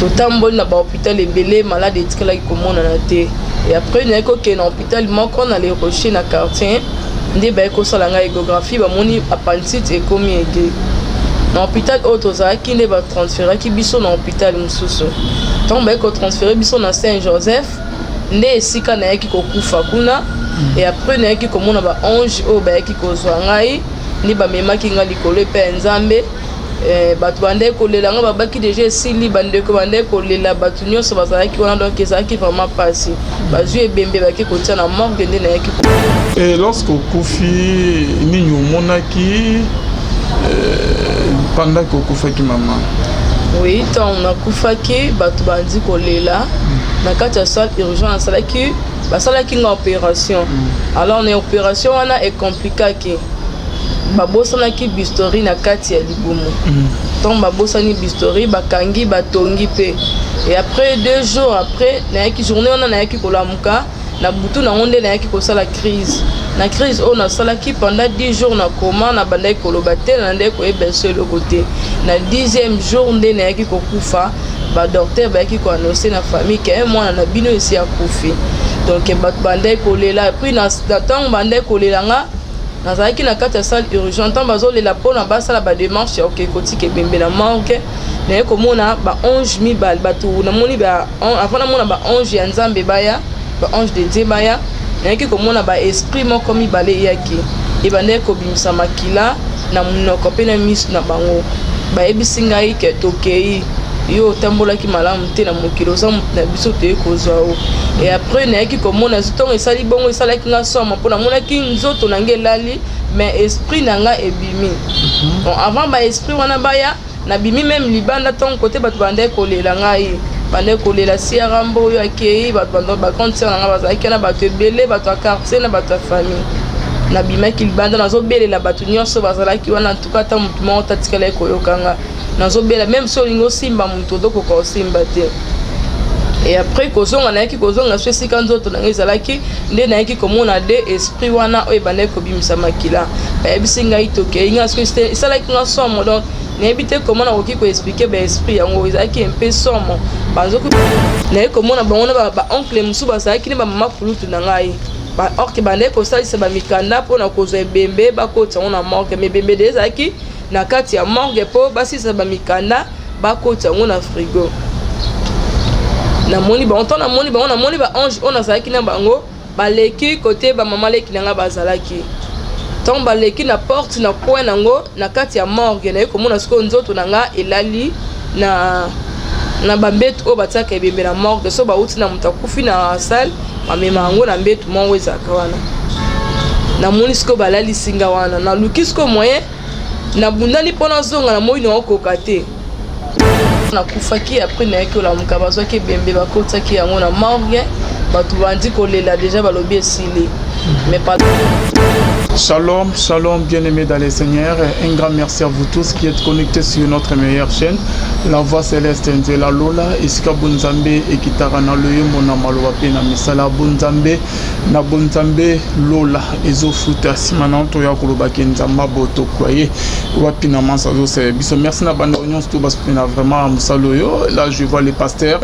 totamboli na ba hôpital ebele malade etikala komona na te et après na ko ke na hôpital moko na les Rochers na quartier nde ba ko sala nga échographie ba moni appendicite ekomi ege na hôpital auto zaki nde ba transférer ki biso na hôpital mususu donc ba ko transférer biso na Saint-Joseph nde esika na yaki kokufa kuna et après na yaki komona ba ange o ba yaki kozwa ngai ni ba memaki nga likolo pe nzambe batu bande kolela nga babaki déjà esili bande ko bande kolela batu nyonso bazalaki wana donc ezalaki vraiment pasi bazwi ebembe baki kotia na morgue nde na yaki. Et lorsque okufi nini omonaki pendant que okufaki maman? Oui, tant nakufaki batu bandi kolela na kati ya salle urgence asalaki basalaki nga opération alors na opération wana e compliqué babosana ki bisturi na kati ya libumu donc babosani bisturi bakangi batongi pe et après 2 jours après na yaki journée on na yaki kolamuka na butu na onde na yaki kosala crise na crise on a salaki pendant 10 jours na coma na bandai kolobatel na ndeko ebenso le côté na 10e jour nde na yaki kokufa ba docteur ba yaki ko annoncer na famille que moi na bino ici akufi donc bandai kolela puis na temps bandai kolela nga nazalaki na kati ya salle urgente tant bazolela mpona basala badémarche ya okekoti kebembe na morgue naye komona ba 11 000 bato namoni avant namona ba 11 ya nzambe baya ba 11 de Dieu baya nayaki komona ba esprit moko mibale eyaki ebandaki kobimisa makila na monoko mpe na miso na bango bayebisi ngai ke tokei yo otambolaki malamu te na mokili oza motu na biso toye kozwa o et après nayaki komona ntongo esali bongo esalaki nga soma mpo namonaki nzoto na ngai elali mais esprit na nga ebimi bon avant ba esprit wana baya nabimi même libanda ntongo kote bato bandaki kolela ngai bandaki kolela siarambo oyo akei bato bakontiere na nga bazalaki na bato ebele bato ya quartier na bato ya famille nabimaki libanda nazobelela bato nyonso bazalaki wana en tout cas ata motu moko tatikala koyokanga nazobela même si olingi osimba moto odokoka osimba te et après kozonga nayaki kozonga so esika nzoto na ngai ezalaki nde nayaki komona de esprit wana oyo ebandaki kobimisa makila bayebisi ngai tokei nga soki esalaki nga somo donc nayebi te komona koki koexplike baesprit yango ezalaki mpe somo banzoki naye komona bango na baoncle mosusu bazalaki ne bamama kulutu na ngai orke bandaki kosalisa bamikanda mpona kozwa ebembe bakoti yango na morgue me ebembe de ezalaki na kati ya morgue mpo basilisa bamikanda bakoti yango na frigo namoni bango ntango namoni bango namoni baange oyo nazalaki na bango baleki kote bamama leki na nga bazalaki ntango baleki na porte na coin nango na kati ya morgue naye komona sikoyo nzoto na nga elali na bambetu oyo batiaka ebembe na morgue so bauti na moto akufi na salle bamema yango na mbetu moko ezalaka wana namoni sikoyo balalisi nga wana naluki sikoyo moyen nabundani mpona zonga na moi naokoka te nakufaki après nayaki olamuka bazwaki ebembe bakotaki yango na morgue bato bandi kolela déjà balobi esili mais pas. Shalom, shalom, bien-aimés dans les Seigneurs. Un grand merci à vous tous qui êtes connectés sur notre meilleure chaîne, La Voix Céleste de la Lola, Iska Bunzambe, et Kitara na Loye, Mona Maloa Pena, Misala Bunzambe, na Bunzambe, Lola, Ezo Futa, Simananto, Yakuluba Kenzamba, Boto, Kwaye, Wapina Mansazo, c'est Biso. Merci na bande oignon, tout parce qu'on a vraiment Moussaloyo. Là, je vois les pasteurs,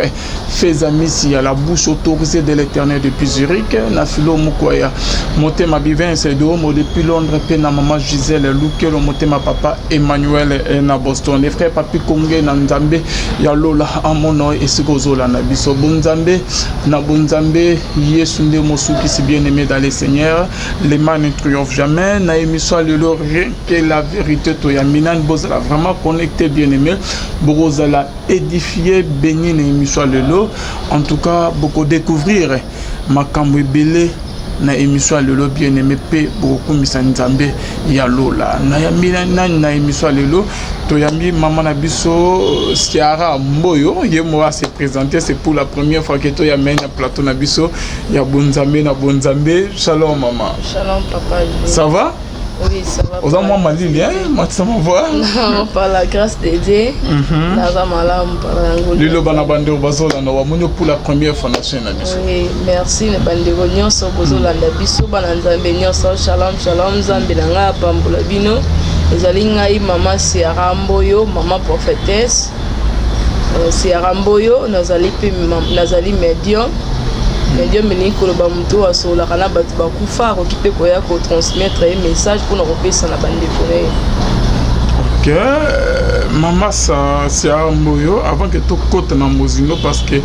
fais amis, si à la bouche autorisée de l'éternel depuis Zurich, na Philo Mukwaya, Moté ma bivin, c'est de homme. Depuis Londres, na maman Gisèle, Luke, ma papa Emmanuel et na Boston. Les frères Papi Kongé, na Nzambe, ya Lola, Amono et Sigozola, na Biso. Bonzambe, na Bonzambe, Yesunde Mosuki, si bien aimé dans les Seigneurs. Les mains ne triomphent jamais. Na émission le rien que la vérité, Toya Minan, Bozala, vraiment connecté, bien aimé. Bozala, édifié, béni, na émission le lot. En tout cas, beaucoup découvrir. Makamwe Belé. Na émission lelo bien aimé pe beaucoup misanzambe ya Lola na yambi na émission lelo to yambi maman na biso Siara Mboyo yemo a se présenter c'est pour la première fois que to yamène na plateau na biso ya Bonzambe na Bonzambe. Shalom maman. Shalom papa. Ça va? Oui, ça va. Aux moi m'a dit bien, moi ça m'envoie. Non, par la grâce de Dieu. Naza malam par l'angolo. Lilo bana bande bazola na wamunyo pour la première fois na chaîne na biso. Oui, merci na bande nyonso bozola na biso bana nzambe nyonso. Shalom shalom nzambe na nga pambola bino. Ezali ngai mama Siara Mboyo, mama prophétesse. c'est Aramboyo nazali médium melingi koloba mutu asolaka na bato bakufa akoki mpe koya kotransmettre ye message mpona kopesa na bandeko na ye. Ok, Mama c'est Aramboyo avant que tokota na mozindo parce que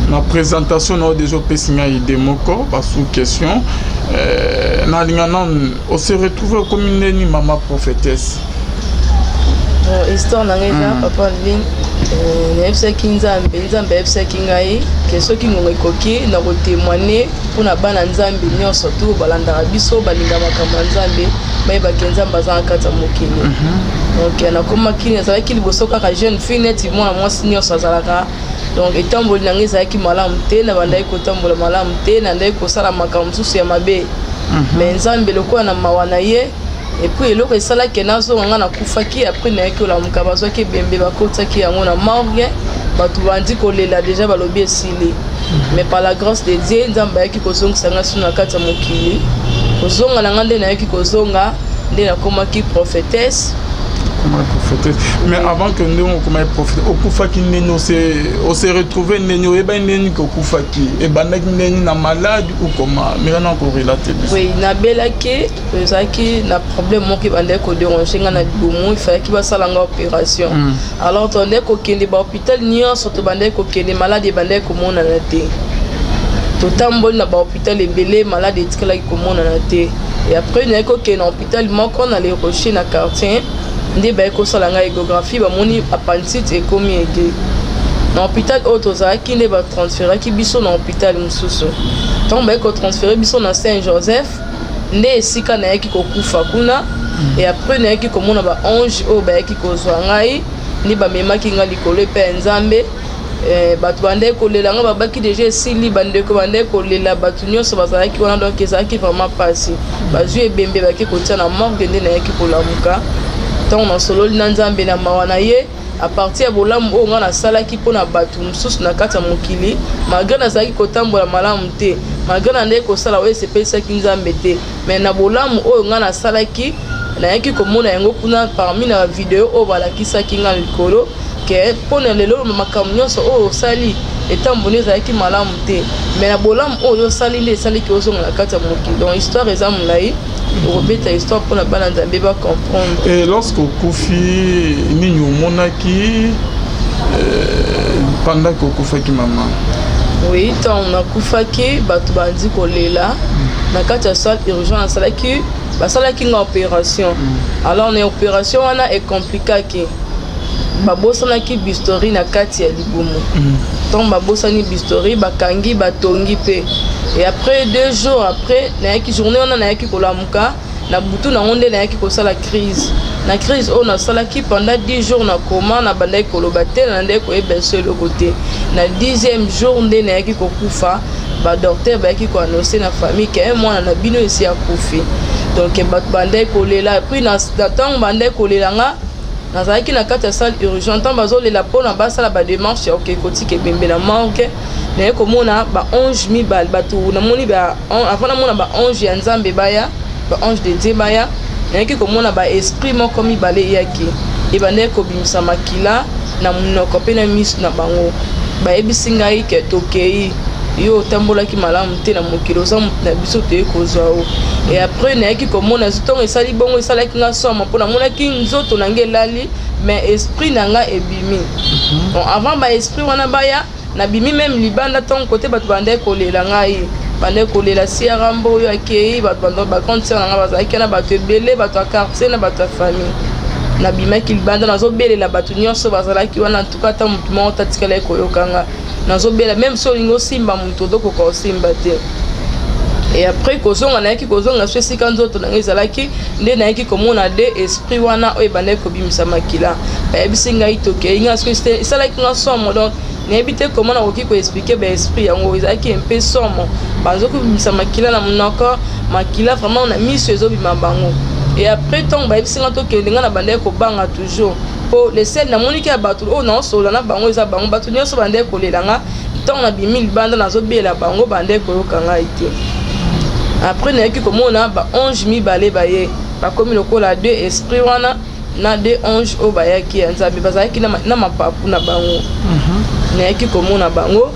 na présentation na déjà pesi nga idée moko ba sous question na lingana on se retrouve comme une maman prophétesse. Histoire na ngeza papa lin nayebisaki nzambe ayebisaki ngai ke soki ngongo ekoki na kotémoigner mpona bana nzambe nyonso tu balandaka biso balinga makambo ya nzambe bayebaki nzambe aza na kati ya mokili. Donc nakomaki nazalaki liboso kaka jeune fille neti mwana mwasi nyonso azalaka. Donc etamboli na ngai ezalaki malamu te na bandaki kotambola malamu te nandaki kosala makambo mosusu ya mabe. Mais nzambe lokola na mawa na ye et puis eloko esalaki nazonga nga nakufaki après nayaki olamuka bazwaki ebembe bakotaki yango na morgue bato bandi kolela déjà balobi esili. Mais par la grâce de Dieu nzambe ayaki kozongisa nga sino na kati ya mokili kozonga na nga nde nayaki kozonga nde nakomaki prophétesse. Mais avant que nous comme prophète okufaki neni on s'est retrouvé neni eba neni kokufaki et bandaki neni na malade ou comment mais on a encore relaté. Oui na belaki ezaki na problème moko bandaki ko déranger nga na bomo il fallait qu'il va salanga opération. Alors on est ko kende ba hôpital nyonso to bandaki ko kende malade bandaki ko mona na te totamboli na ba hôpital ebele malade etikala ko mona na te et après na ko kende hôpital moko na les Rochers na quartier nde baye kosala nga échographie bamoni appendicite ekomi ege na hôpital oyo tozalaki nde batransféraki biso na hôpital mosusu ntango baye kotransféré biso na Saint Joseph nde esika nayaki kokufa kuna et après nayaki komona baange oyo bayaki kozwa ngai nde bamemaki nga likolo epai ya nzambe bato bandeki kolela nga babaki deja esili bandeko bandeki kolela bato nyonso bazalaki wana donc ezalaki vraiment pasi bazwi ebembe baki kotia na morgue nde nayaki kolamuka ntango nasololi na nzambe na mawa na ye à partir ya bolamu oyo nga nasalaki mpona bato mosusu na kati ya mokili malgré nazalaki kotambola malamu te malgré nandeki kosala oyo esepelisaki nzambe te mais na bolamu oyo nga nasalaki nayaki komona yango kuna parmi na bavideo oyo balakisaki nga likolo ke mpona lelo makambo nyonso oyo osali etamboli ezalaki malamu te mais na bolamu oyo osali nde esalaki ozonga na kati ya mokili donc histoire eza molai robeta histoire pour la bana nzambe ba comprendre. Et lorsque okufi nini omonaki pendant que okufaki maman? Oui, tant nakufaki bato bandi kolela na kati ya salle urgence basalaki nga opération. Alors na opération wana e compliqué babosanaki bistori na kati ya libumu. Tant babosani bistori bakangi batongi pe. Et après 2 jours après, nayaki journée on a nayaki kolamuka na butu na onde nayaki kosala crise. Na crise on a salaki pendant 10 jours na coma na bandai kolobate na ndai ko ebese le côté. Na 10e jour nde nayaki kokufa, ba docteur ba yaki ko annoncer na famille que mwana na bino esi akufi. Donc bandai kolela puis na temps bandai kolela nga nazalaki na kati ya salle urgente ntango bazolela mpona basala badémarche ya okekoti kebembe na morgue naye komona baange mibale bato namoni avant namona baange ya nzambe baya baange de Dieu baya nayaki komona baesprit moko mibale eyaki ebandaki kobimisa makila na monoko mpe na miso na bango bayebisi ngai ke tokei yo otambolaki malamu te na mokili oza na biso toye kozwa o et après nayaki komona ntongo esali bongo esalaki nga somo mpo namonaki nzoto na ngai elali mais esprit na nga ebimi bon avant baesprit wana baya nabimi même libanda ntongo kote bato bandaki kolela ngai bandaki kolela si arambo oyo akei bato bagrande sœur na nga bazalaki na bato ebele bato ya quartier na bato ya famille nabimaki libanda nazobelela bato nyonso bazalaki wana ntuka ata motu moko tatikalaki koyokanga nazobela même so olingi osimba moto odokoka osimba te et après kozonga nayaki kozonga so esika nzoto na ngai ezalaki nde nayaki komona de esprit wana oyo ebandaki kobimisa makila bayebisi ngai tokei nga soki esalaki nga somo donc nayebi te koma nakoki koexplike baesprit yango ezalaki mpe somo bazokobimisa makila na monoko makila vraiment na miso ezobima bango et après ntango bayebisi nga tokende nga na bandaki kobanga toujours po lesel namoniki ya bato oyo naosola na bango eza bango bato nyonso bandaki kolela nga ntango nabimi libanda nazobela bango bandaki koyoka ngai te après nayaki komona baange mibale baye bakomi lokola 2 esprit wana na de ange o bayaki ya nzambe bazalaki na mapapu na bango nayaki komona bango.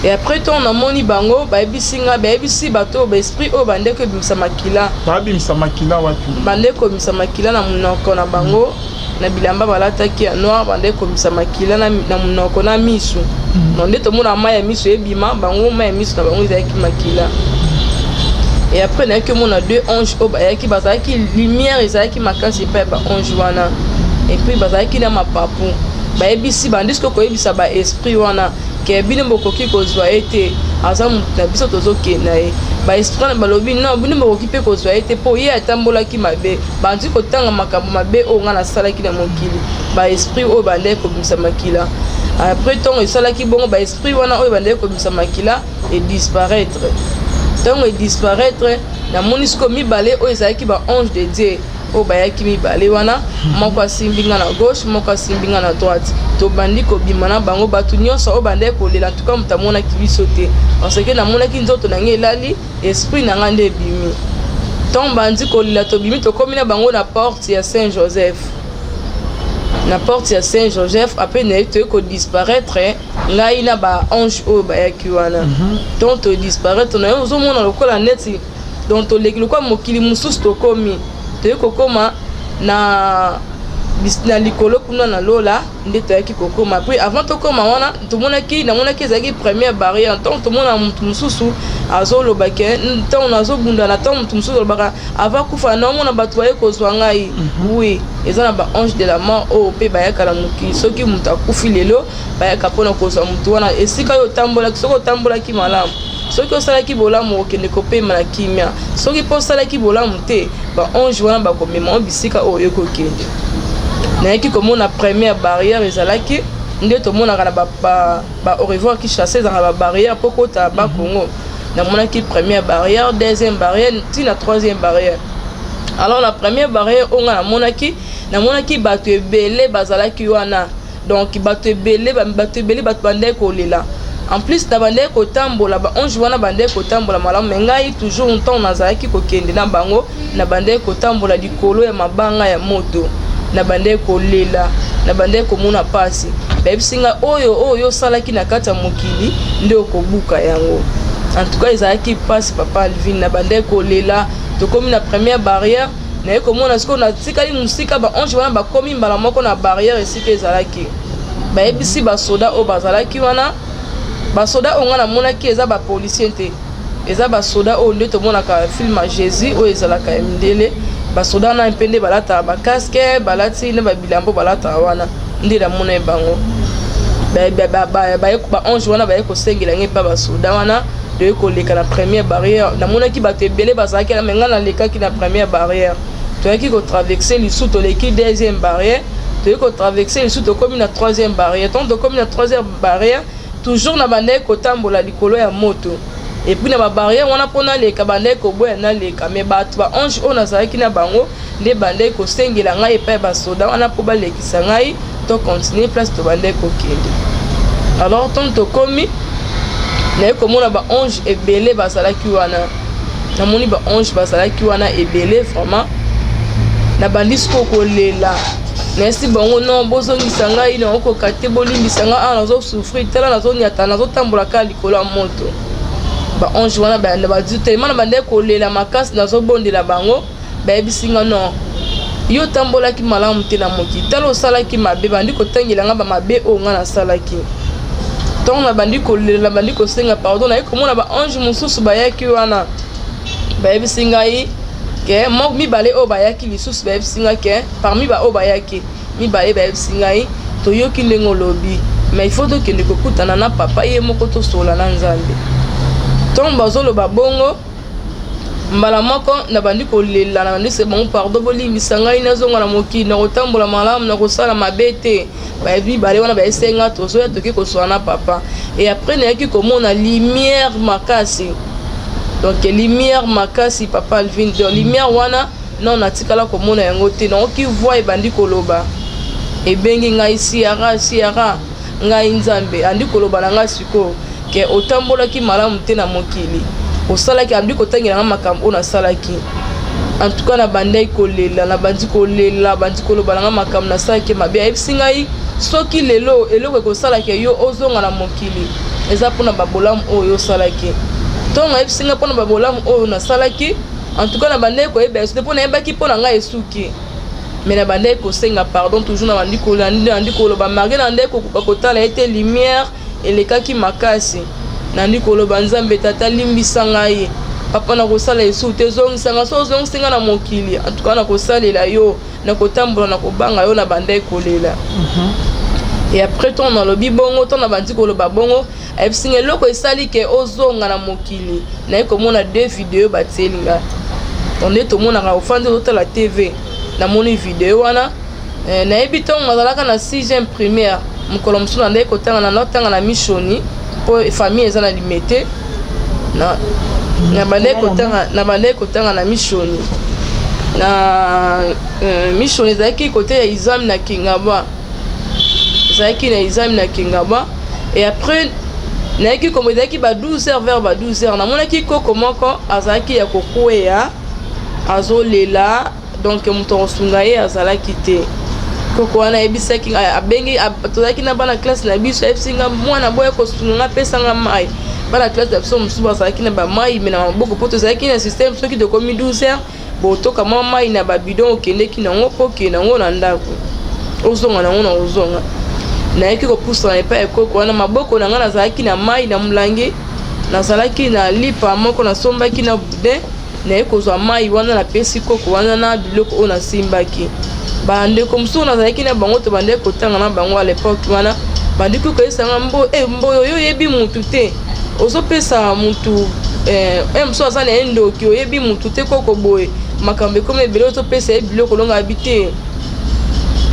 Et après ton amoni bango bayebisinga bayebisi bato ba esprit o bandeko ebimisa makila babimisa makila wapi bandeko ebimisa makila na munoko na bango na bilamba balataki ya noir bandeko ebimisa makila na munoko na misu nde tomona mai ya misu ebima bango mai ya misu na bango ezalaki makila. Et après nayaki omona deux anges o bayaki bazalaki lumière ezalaki makasi epai ba ange wana et puis bazalaki na mapapu bayebisi bandisiko koyebisa ba esprit wana ke bino bokoki kozwa ete aza mutu na biso tozokenda ye ba esprit na balobi non bino bokoki mpe kozwa ete mpo ye atambolaki mabe bandi kotanga makambo mabe oyo nga nasalaki na mokili ba esprit oyo bandeki kobimisa makila. Après ntongo esalaki bongo ba esprit wana oyo bandeki kobimisa makila edisparaître. Ntongo edisparaître namoni siko mibale oyo ezalaki ba ange de Dieu o bayaki mibale wana moko asimbinga na gauche moko asimbinga na droite tobandi kobima na bango bato nyonso oyo bandeki kolela ntuka moto amonaki biso te parce que namonaki nzoto na ngai elali esprit na ngai nde ebimi. Ntongo bandi kolela tobimi tokomi na bango na porte ya Saint Joseph. Na porte ya Saint Joseph après naye toye kodisparaître ngai na ba ange oyo bayaki wana ntongo todisparaître naye ozomona lokola neti donc toleki lokwa mokili mosusu tokomi toye kokoma na likolo kuna na lola nde toyaki kokoma. Puis avant tokoma wana namonaki ezalaki première barrière ntongo tomona motu mosusu azoloba ke ntongo nazobundana ntongo motu mosusu alobaka avant kufa naomona bato baye kozwa ngai oui eza na ba ange de la mort oyo mpe bayaka na mokili soki motu akufi lelo bayaka mpona kozwa motu wana esika oyo otambolaki soki otambolaki malamu soki osalaki bolamu okende kopema na kimia soki mpo osalaki bolamu te ba ange wana bakomema bisika oyo ekokende. Nayaki komona première barrière ezalaki nde tomonaka na ba au revoir ki chasse ezanga ba barrière mpo kota ba Congo namonaki première barrière deuxième barrière ntina troisième barrière. Alors la première barrière onga namonaki bato ebele bazalaki wana donc bato ebele bato bandeki kolela en plus na bandeki kotambola ba ange wana bandeki kotambola malamu me ngai toujours ntango nazalaki kokende na bango na bandeki kotambola likolo ya mabanga ya moto na bandeki kolela na bandeki komona pasi bayebisinga oyo osalaki na kati ya mokili nde okobuka yango. En tout cas ezalaki pasi papa Alvin na bandeki kolela tokomi na première barrière naye komona siko natikali mosika ba ange wana bakomi mbala moko na barrière esika ezalaki bayebisi basoda oyo bazalaki wana basoda oyo nga namonaki eza bapolisier te eza basoda oyo nde tomonaka film ya Jésus oyo ezalaka ya mindele basoda wana mpe nde balataka bakaske balati nde babilambo balataka wana nde namona bango ba ange wana baye kosengela ngai mpa basoda wana toye koleka na première barrière namonaki bato ebele bazalaki na menga nalekaki na première barrière toyaki kotraverse lisu toleki deuxième barrière toyeki kotraverse lisu tokomi na troisième barrière ntongo tokomi na troisième barrière toujours na bandeki kotambola likolo ya moto et puis na babarrière wana mpo naleka bandeki koboya naleka me bato ba ange oyo nazalaki na bango nde bandeki kosengela ngai epai basoda wana mpo balekisa ngai to continue place to bandeki kokende. Alors ntongo tokomi naye komona ba ange ebele bazalaki wana namoni ba ange bazalaki wana ebele vraiment na bandi siko kolela nesi bango non bozongisa ngai na okoka te bolimbisa ngai awa nazosouffrir tala nazonyata nazotambola kaka likolo ya moto ba ange wana bayanda badi telema na bandeki kolela makasi nazobondela bango bayebisi nga non yo tambolaki malamu te na mokili tala osalaki mabe bandi kotangela nga bamabe oyo nga nasalaki ntongo na bandi kolela bandi kosenga pardon naye komona ba ange mosusu bayaki wana bayebisi ngai ke moko mibale oyo bayaki lisusu bayebisi ngai ke parmi ba oyo bayaki mibale bayebisi ngai toyoki ndenge olobi mais il faut tokende kokutana na papa ye moko tosola na nzambe. Ntongo bazoloba bongo mbala moko na bandi kolela na bandi se bango pardon bolimbisa ngai nazonga na mokili na kotambola malamu na kosala mabe te bayebi mibale wana bayesenga tozoya toki kosola na papa. Et après nayaki komona lumière makasi donc lumière makasi papa Alvin de lumière wana non natikala komona yango te naoki voix ebandi koloba ebengi ngai siara ngai nzambe andi koloba na ngai siko ke otambolaki malamu te na mokili osalaki andi kotangela nga makambo oyo nasalaki. en tout cas na bandai kolela na bandi kolela bandi koloba nga makambo na saki mabe ebisingai soki lelo eloko ekosalaki yo ozonga na mokili eza mpona babolamu oyo osalaki ntongo ebisinga mpona babolamu oyo nasalaki en tout cas na bandai koyeba esu te mpo nayebaki mpo na ngai esuki mais na bandai kosenga pardon toujours na bandi koloba marge na ndai kotala ete lumière elekaki makasi nandi koloba nzambe tata limbisa ngai papa na kosala esu te zongisanga so zongisinga na mokili en tout cas na kosalela yo na kotambola na kobanga yo na bandai kolela et après ton na lobi bongo ton na bandi koloba bongo ebisinga eloko esali ke ozonga na mokili naye komona 2 vidéo batielinga onde tomonaka ofandi ozotala tv namoni video wana nayebi ntongo nazalaka na 6e primaire mokolo mosusu na ndenge kotanga na mishoni mpo famille eza na limete na bandai kotanga na mishoni na mishoni ezalaki kote ya examen na Kingaba et après nayaki komo ezalaki ba 12h vers ba 12h namonaki koko moko azalaki ya kokweya azolela donc moto osunga ye azalaki te koko wana yebisaki abengi tozalaki na bana classe na biso ebisinga mwana boye kosunga pesanga mai bana classe na biso mosusu bazalaki na bamai me na maboko mpo tozalaki na système soki tokomi 12h botoka mwa mai na babidon okendeki nango mpo okende nango na ndako ozonga nango na ozonga nayaki kopusana epai ekoko wana maboko na nga nazalaki na mai na molangi nazalaki na lipa moko nasombaki na boudin naye kozwa mai wana napesi koko wana na biloko oyo nasimbaki bandeko mosusu nazalaki na bango to bandeki kotanga na bango à l'époque wana bandeki koyesanga mboyo oyo oyebi mutu te ozopesa mutu mosusu aza na ye ndoki oyebi mutu te koko boye makambo ekoma ebele ozopesa ye biloko olonga abi te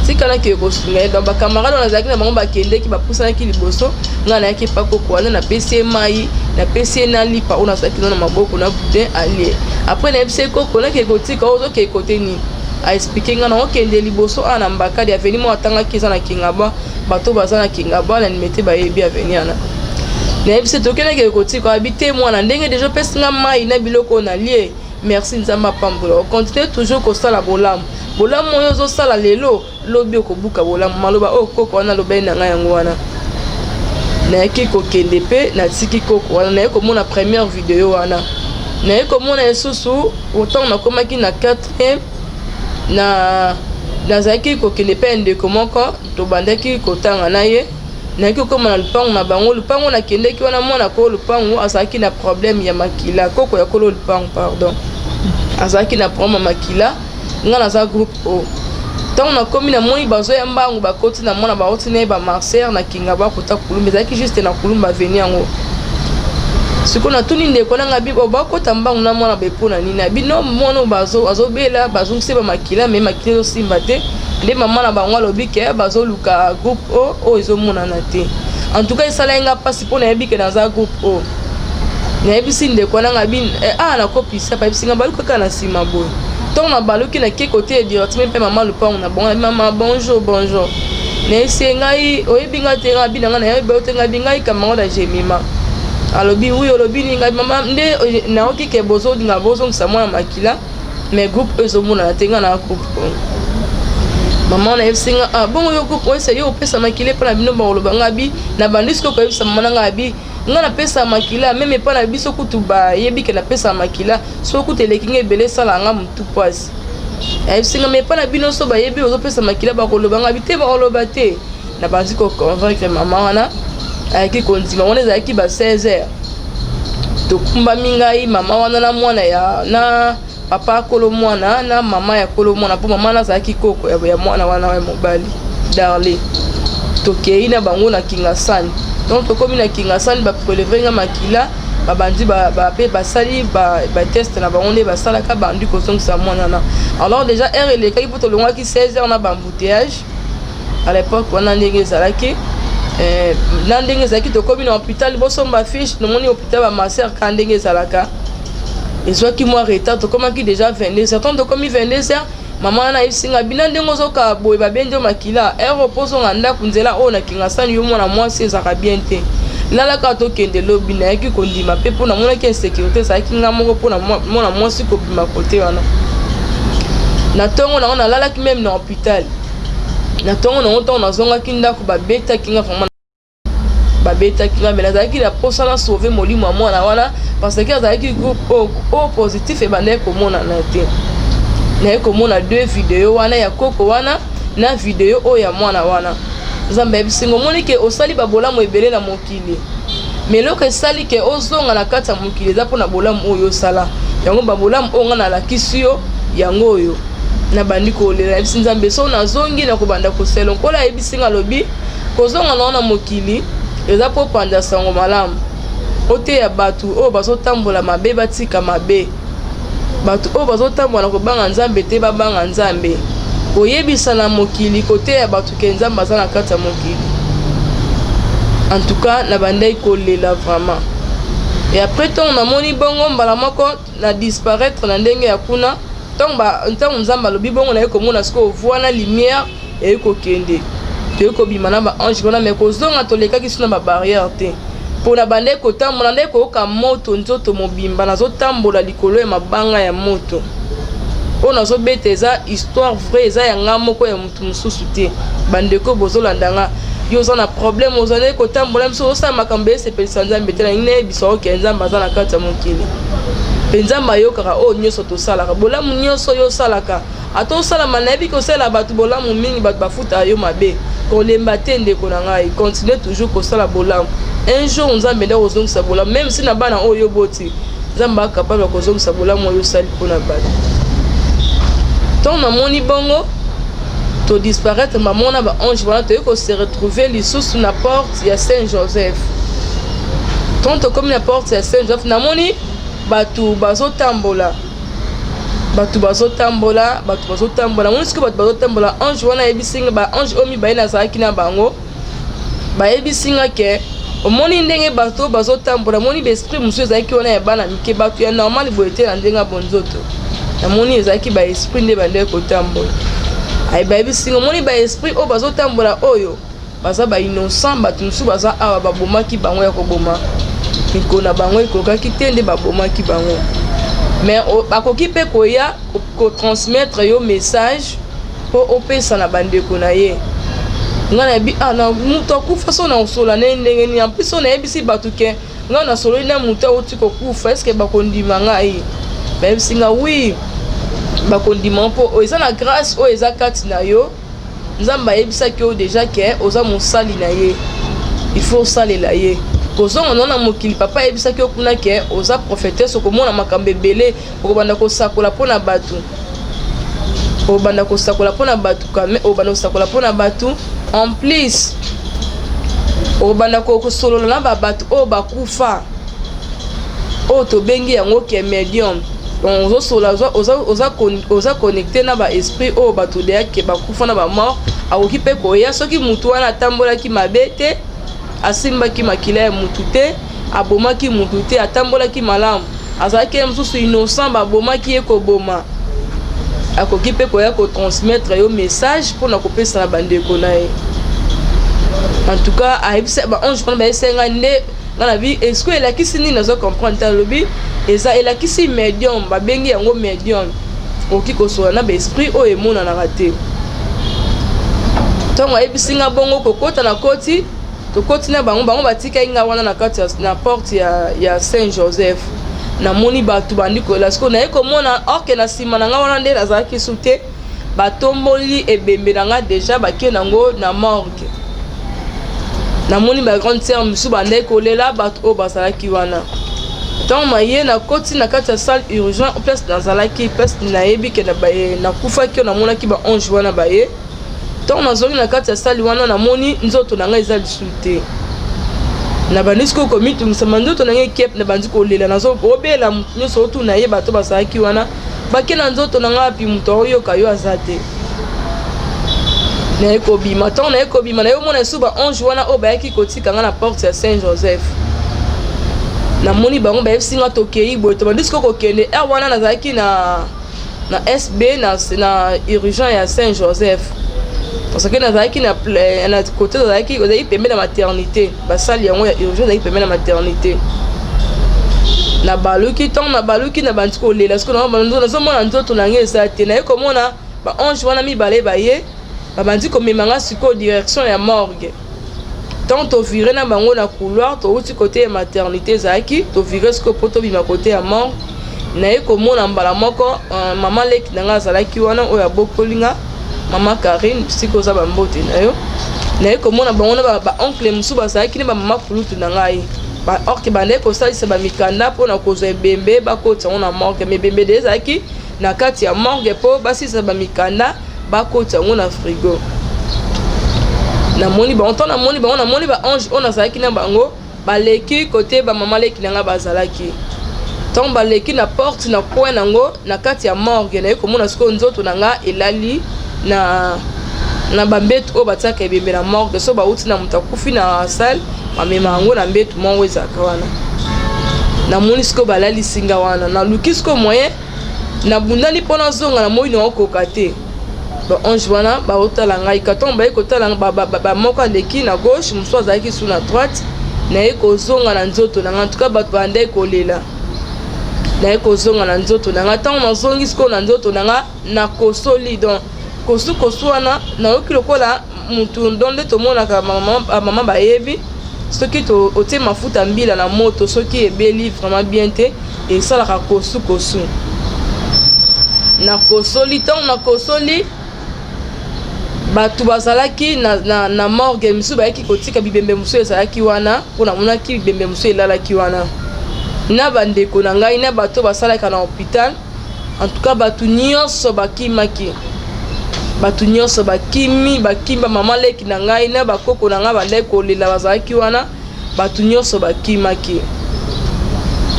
tikalaki ekosunga ye donc bacamarade wana azalaki na bango bakendeki bapusanaki liboso nga nayaki pa koko wana napesi ye mai napesi ye na lipa oyo nazalaki na maboko na boudin alie après nayebisi ye koko naki ekotika ozokee kote nini aexplike nga nango kende liboso awa na mbakadi aveni mo atangaki eza na Kingaba bato baza na Kingaba na nimete bayebi aveni wana nayebisi tokendaki ekotika abi te mwana ndenge deja opesi nga mai na biloko oyo nalie merci nzambe apambola okontinue toujours kosala bolamu oyo ozosala lelo lobi okobuka bolamu maloba oyo koko wana alobai na ngai yango wana nayaki kokende mpe natiki koko wana naye komona première video wana naye komona esusu otango nakomaki na 4e nazalaki kokende mpe ndeko moko tobandaki kotanga na ye nayaki kokoma na lupango na bango lupango nakendeki wana mwana kolo lupango azalaki na problème ya makila koko ya kolo lupango pardon azalaki na problème ya makila nga naza groupe o ntango nakomi na moni bazoya mbangu bakoti na mwana baoti na ye bamarser na Kingaba kota kulumba ezalaki juste na kulumba aveni yango sikoyo natuni ndeko nanga bi bakota mbangu na mwana bepo na nini abi no mwana azobela bazongisi bamakila me makila ezosimba te nde mama na bango alobi ke bazoluka groupe o oyo ezomonana te en tout cas esala nga mpasi mpo nayebi ke naza groupe o nayebisi ndeko nanga bi nakopisa bayebisinga baluki kaka na nsima boye ntongo na baluki nake kote ya directement mpe mama lupango na bango nabi mama bonjour nayesi ngai oyebi nga te ngabi na nga nayebi ote ngabi ngai kamango na jemima alobi oui olobi ni ngai mama nde naoki ke bozodinga bozongisa mwana makila mais groupe oyo ezomonana te nga na groupe mama nayebisinga bongo yo groupe oyo yo opesa makila mpo na bino baoloba ngabi na bandi soki okoyebisa mama na ngabi nga napesa makila meme mpo na biso kutu bayebi ke napesa makila so kutu eleki nga ebele esala nga motu pwasi ayebisinga me mpo na bino so bayebi ozopesa makila bakoloba ngabi te baoloba te na banzi koconvaincre mama wana ayaki kondima wana ezalaki ba 16h tokumbami ngai mama wana na mwana na papa akolo mwana na mama ya kolo mwana mpo mama wana azalaki koko ya mwana wana ya mobali Darle tokei na bango na Kingasani donc tokomi na Kingasani bapreleve nga makila babandi pe basali batest na bango nde basalaka bandi kozongisa mwana na alors déjà heure elekaki mpo tolongwaki 16h na bambouteillage à l'époque wana ndenge ezalaki na ndenge ezalaki tokomi na hôpital bosomba fiche nomoni hôpital bamaser ka ndenge ezalaka ezwaki mwa retard tokomaki déjà 22h tant tokomi 22h mama wana ayebisinga bina ndenge ozoka boye babendi yo makila heure opozonga ndako nzela oyo na Kingasani yo mwana mwasi ezalaka bien te lalaka tokende lobi nayaki kondima mpe mpo namonaki insécurité ezalaki nga moko mpo na mwana mwasi kobima kote wana na tongo na nalalaki même na hôpital na tongo na ntongo nazongaki ndako babetaki nga vraiment babetaki nga mais nazalaki na posa na sauver molimo ya mwana wana parce que azalaki groupe o positif ebandaki komonana te naye komona 2 video wana ya koko wana na video oyo ya mwana wana nzambe ayebisinga omoni ke osali babolamu ebele na mokili mais eloko esali ke ozonga na kati ya mokili eza mpona bolamu oyo osala yango babolamu oyo nga nalakisi yo yango oyo nabandi kolela yebisi nzambe so nazongi na kobanda kosela nkola ayebisinga alobi kozonga na wana mokili eza mpo panda sango malamu oteya bato oyo bazotambola mabe batika mabe bato oyo bazotambola na kobanga nzambe te babanga nzambe koyebisa na mokili koteya bato ke nzambe aza na kati ya mokili en tout cas nabandai kolela vraiment et après ntongo namoni bongo mbala moko na disparaître na ndenge ya kuna ntango nzambe alobi bongo naye komona siko ovoi na lumière eyi kokende toyei kobima na baange wana me kozonga tolekaki so na babarrière te mpo na bandai kotambola ndai koyoka moto nzoto mobimba nazotambola likolo ya mabanga ya moto oyo nazobeta eza histoire vrai eza yanga moko ya motu mosusu te bandeko bozolandanga yo oza na problème ozali kotambola biso osala makambo esepelisa nzambe te na nini nayebisa oke nzambe aza na kati ya mokili mpe nzambe ayokaka oyo nyonso tosalaka bolamu nyonso oyo osalaka ata osalama nayebi kosalela bato bolamu mingi bato bafutaka yo mabe kolemba te ndeko na ngai continue toujours kosala bolamu un jour nzambe nde kozongisa bolamu même si na bana oyo yoboti nzambe akapable kozongisa bolamu oyo osali mpona bato ntango namoni bongo todisparaître mamona baange wana toyei kose retrouver lisusu na porte ya Saint Joseph ntango tokomi na porte ya Saint Joseph namoni bato bazotambola namoni sikoyo bato bazotambola ange wana ayebisinga baange oyo mibale nazalaki na bango bayebisinga ke omoni ndenge bato bazotambola moni baesprit mosusu ezalaki wana ya bana mike bato ya normal boye te na ndenge ya bonzoto namoni ezalaki baesprit nde bandeki kotambola bayebisinga omoni baesprit oyo bazotambola oyo baza bainnocent bato mosusu baza awa babomaki bango ya koboma mikolo na bango ekolokaki te nde babomaki bango mais bakoki mpe koya kotransmettre yo message mpo opesa na bandeko na ye nga nayebi na moto akufa so na osola na ye ndenge nini en plus so nayebisi bato ke nga nasololi na moto auti kokufa eske bakondima ngai bayebisi nga wi bakondima mpo eza na grâce oyo eza kati na yo nzambe ayebisaki oyo deja ke oza mosali na ye il faut osalela ye kozonga nona mokili papa ayebisaki yo kuna ke oza prophétesse okomona makambo ebele okobanda kosakola mpona bato obanda kosakola mpona bato en plus obanda kosolola na babato oyo bakufa oyo tobengi yango ke medium ozosola oza connecté na baesprit oyo bato deyake bakufa na bamort akoki mpe koya soki mutu wana atambolaki mabe te asimbaki makila ya mutu te abomaki mutu te atambolaki malamu azalaki ye mosusu innocent babomaki ye koboma akoki mpe koya kotransmettre yo message mpona kopesa na bandeko na ye en tout cas ayebisa baange mpona bayesenga nde nga na bi eske elakisi nini nazo comprendre te alobi eza elakisi medium babengi yango medium okoki kosola na baesprit oyo emonanaka te ntongo ayebisinga bongo kokota na koti tokoti na bango batikaki nga wana na kati na porte ya Saint Joseph namoni bato bandi kolela sikoyo naye komona orke na nsima na nga wana nde nazalaki su te batomboli ebembe na nga deja bakie nango na morgue namoni bagrande sere mosusu bandai kolela bato oyo bazalaki wana ntango maye nakoti na kati ya salle urgent place nazalaki place nayebi ke nakufaki oyo namonaki baange wana baye ntango nazongi na kati ya salle wana namoni nzoto na ngai eza lisu te na bandi sikoyo komitungisama nzoto na ngai kepe na bandi kolela nazobela motu nyonso otuna ye bato bazalaki wana bake na nzoto na ngai api moto oyoka yo aza te naye kobima ntango naye kobima naye omona esu baange wana oyo bayaki kotika nga na porte ya Saint Joseph namoni bango bayebisinga tokei boye tobandi sikoyo kokende wana nazalaki na SB na urgent ya Saint Joseph parce que nazalaki na côté nazalaki pembe na maternité basali yango ya urgent nazalaki pembe na maternité na baluki ton na baluki na bandi kolela parce que nazomona nzoto na ngai eza te naye komona ba ange wana mibale baye babandi komemanga sikoyo direction ya morgue. Tant tovire na bango na couloir touti côté ya maternité ezalaki tovire sikoyo mpo tobima côté ya morgue. Naye komona mbala moko mama leki na nga azalaki wana oyo abokolinga mama Karine sikoyo oza bambote na yo. Naye komona bango na ba oncle mosusu bazalaki ne bamama kulutu na ngai orke bande kosalisa bamikanda mpona kozwa ebembe bakoti yango na morgue. Me ebembe de ezalaki na kati ya morgue mpo basilisa bamikanda bakoti yango na frigo. Namoni bango ntango namoni ba ange oyo nazalaki na bango baleki kote bamama leki na nga bazalaki. Ntango baleki na porte na coin nango na kati ya morgue naye komona sikoyo nzoto na nga elali na bambetu oyo batiaka ebembe na morgue so bauti na moto akufi na salle bamema yango na mbetu mongo ezalaka wana. Namoni sikoyo balalisi nga wana naluki sikoyo moyen nabundani mpo nazonga na moi naokoka te. Ange wana baotala ngai katongo baye kotala bamoko aleki na gauche mosusu azalaki su na droite naye kozonga na nzoto na nga ntuka bato bandai kolela naye kozonga na nzoto na nga ntango nazongi sikoyo na nzoto na nga nakosoli donc kosu wana nayoki lokola mutu ndo nde tomonaka mama bayebi soki otie mafuta mbila na moto soki ebeli vraiment bien te esalaka kosu nakosoli ntango nakosoli bato bazalaki na morgue misu bayaki kotika bibembe mosu ezalaki wana mpona monaki bibembe mosu elalaki wana na bandeko na ngai na bato basalaka na hôpital. En tout cas bato nyonso bakimaki bakimba mama leki na ngai na bakoko na ngai bandai kolela bazalaki wana bato nyonso bakimaki.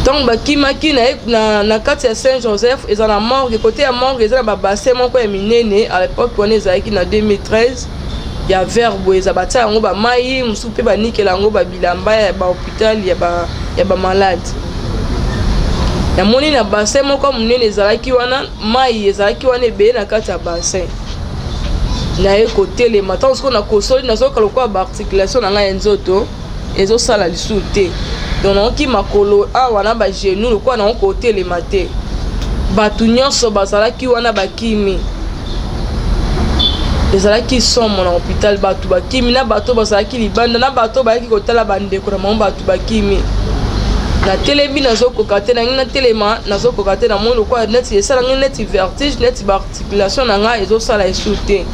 Ntango bakimaki na kati ya Saint Joseph eza na morgue kote ya morgue eza na babassin moko ya minene à l'époque wana ezalaki na 2013 ya verbe eza batia yango bamai mosusu mpe banikela yango babilamba ya bahôpital ya bamalade. Namoni na bassin moko monene ezalaki wana mai ezalaki wana ebele na kati ya bassin naye kotelema ntango sikoyo nakosoli nazoyoka lokola baarticulation na ngai ya nzoto ezosala lisusu te donc naoki makolo awa na bagenou lokola nango kotelema te. Bato nyonso bazalaki wana bakimi ezalaki somo na hôpital bato bakimi na bato bazalaki libanda na bato bayaki kotala bandeko na bango bato bakimi. Na telemi nazokoka te nangi na telema nazokoka te na moi lokola neti esalangi neti vertige neti baarticulation na ngai ezosala esu te.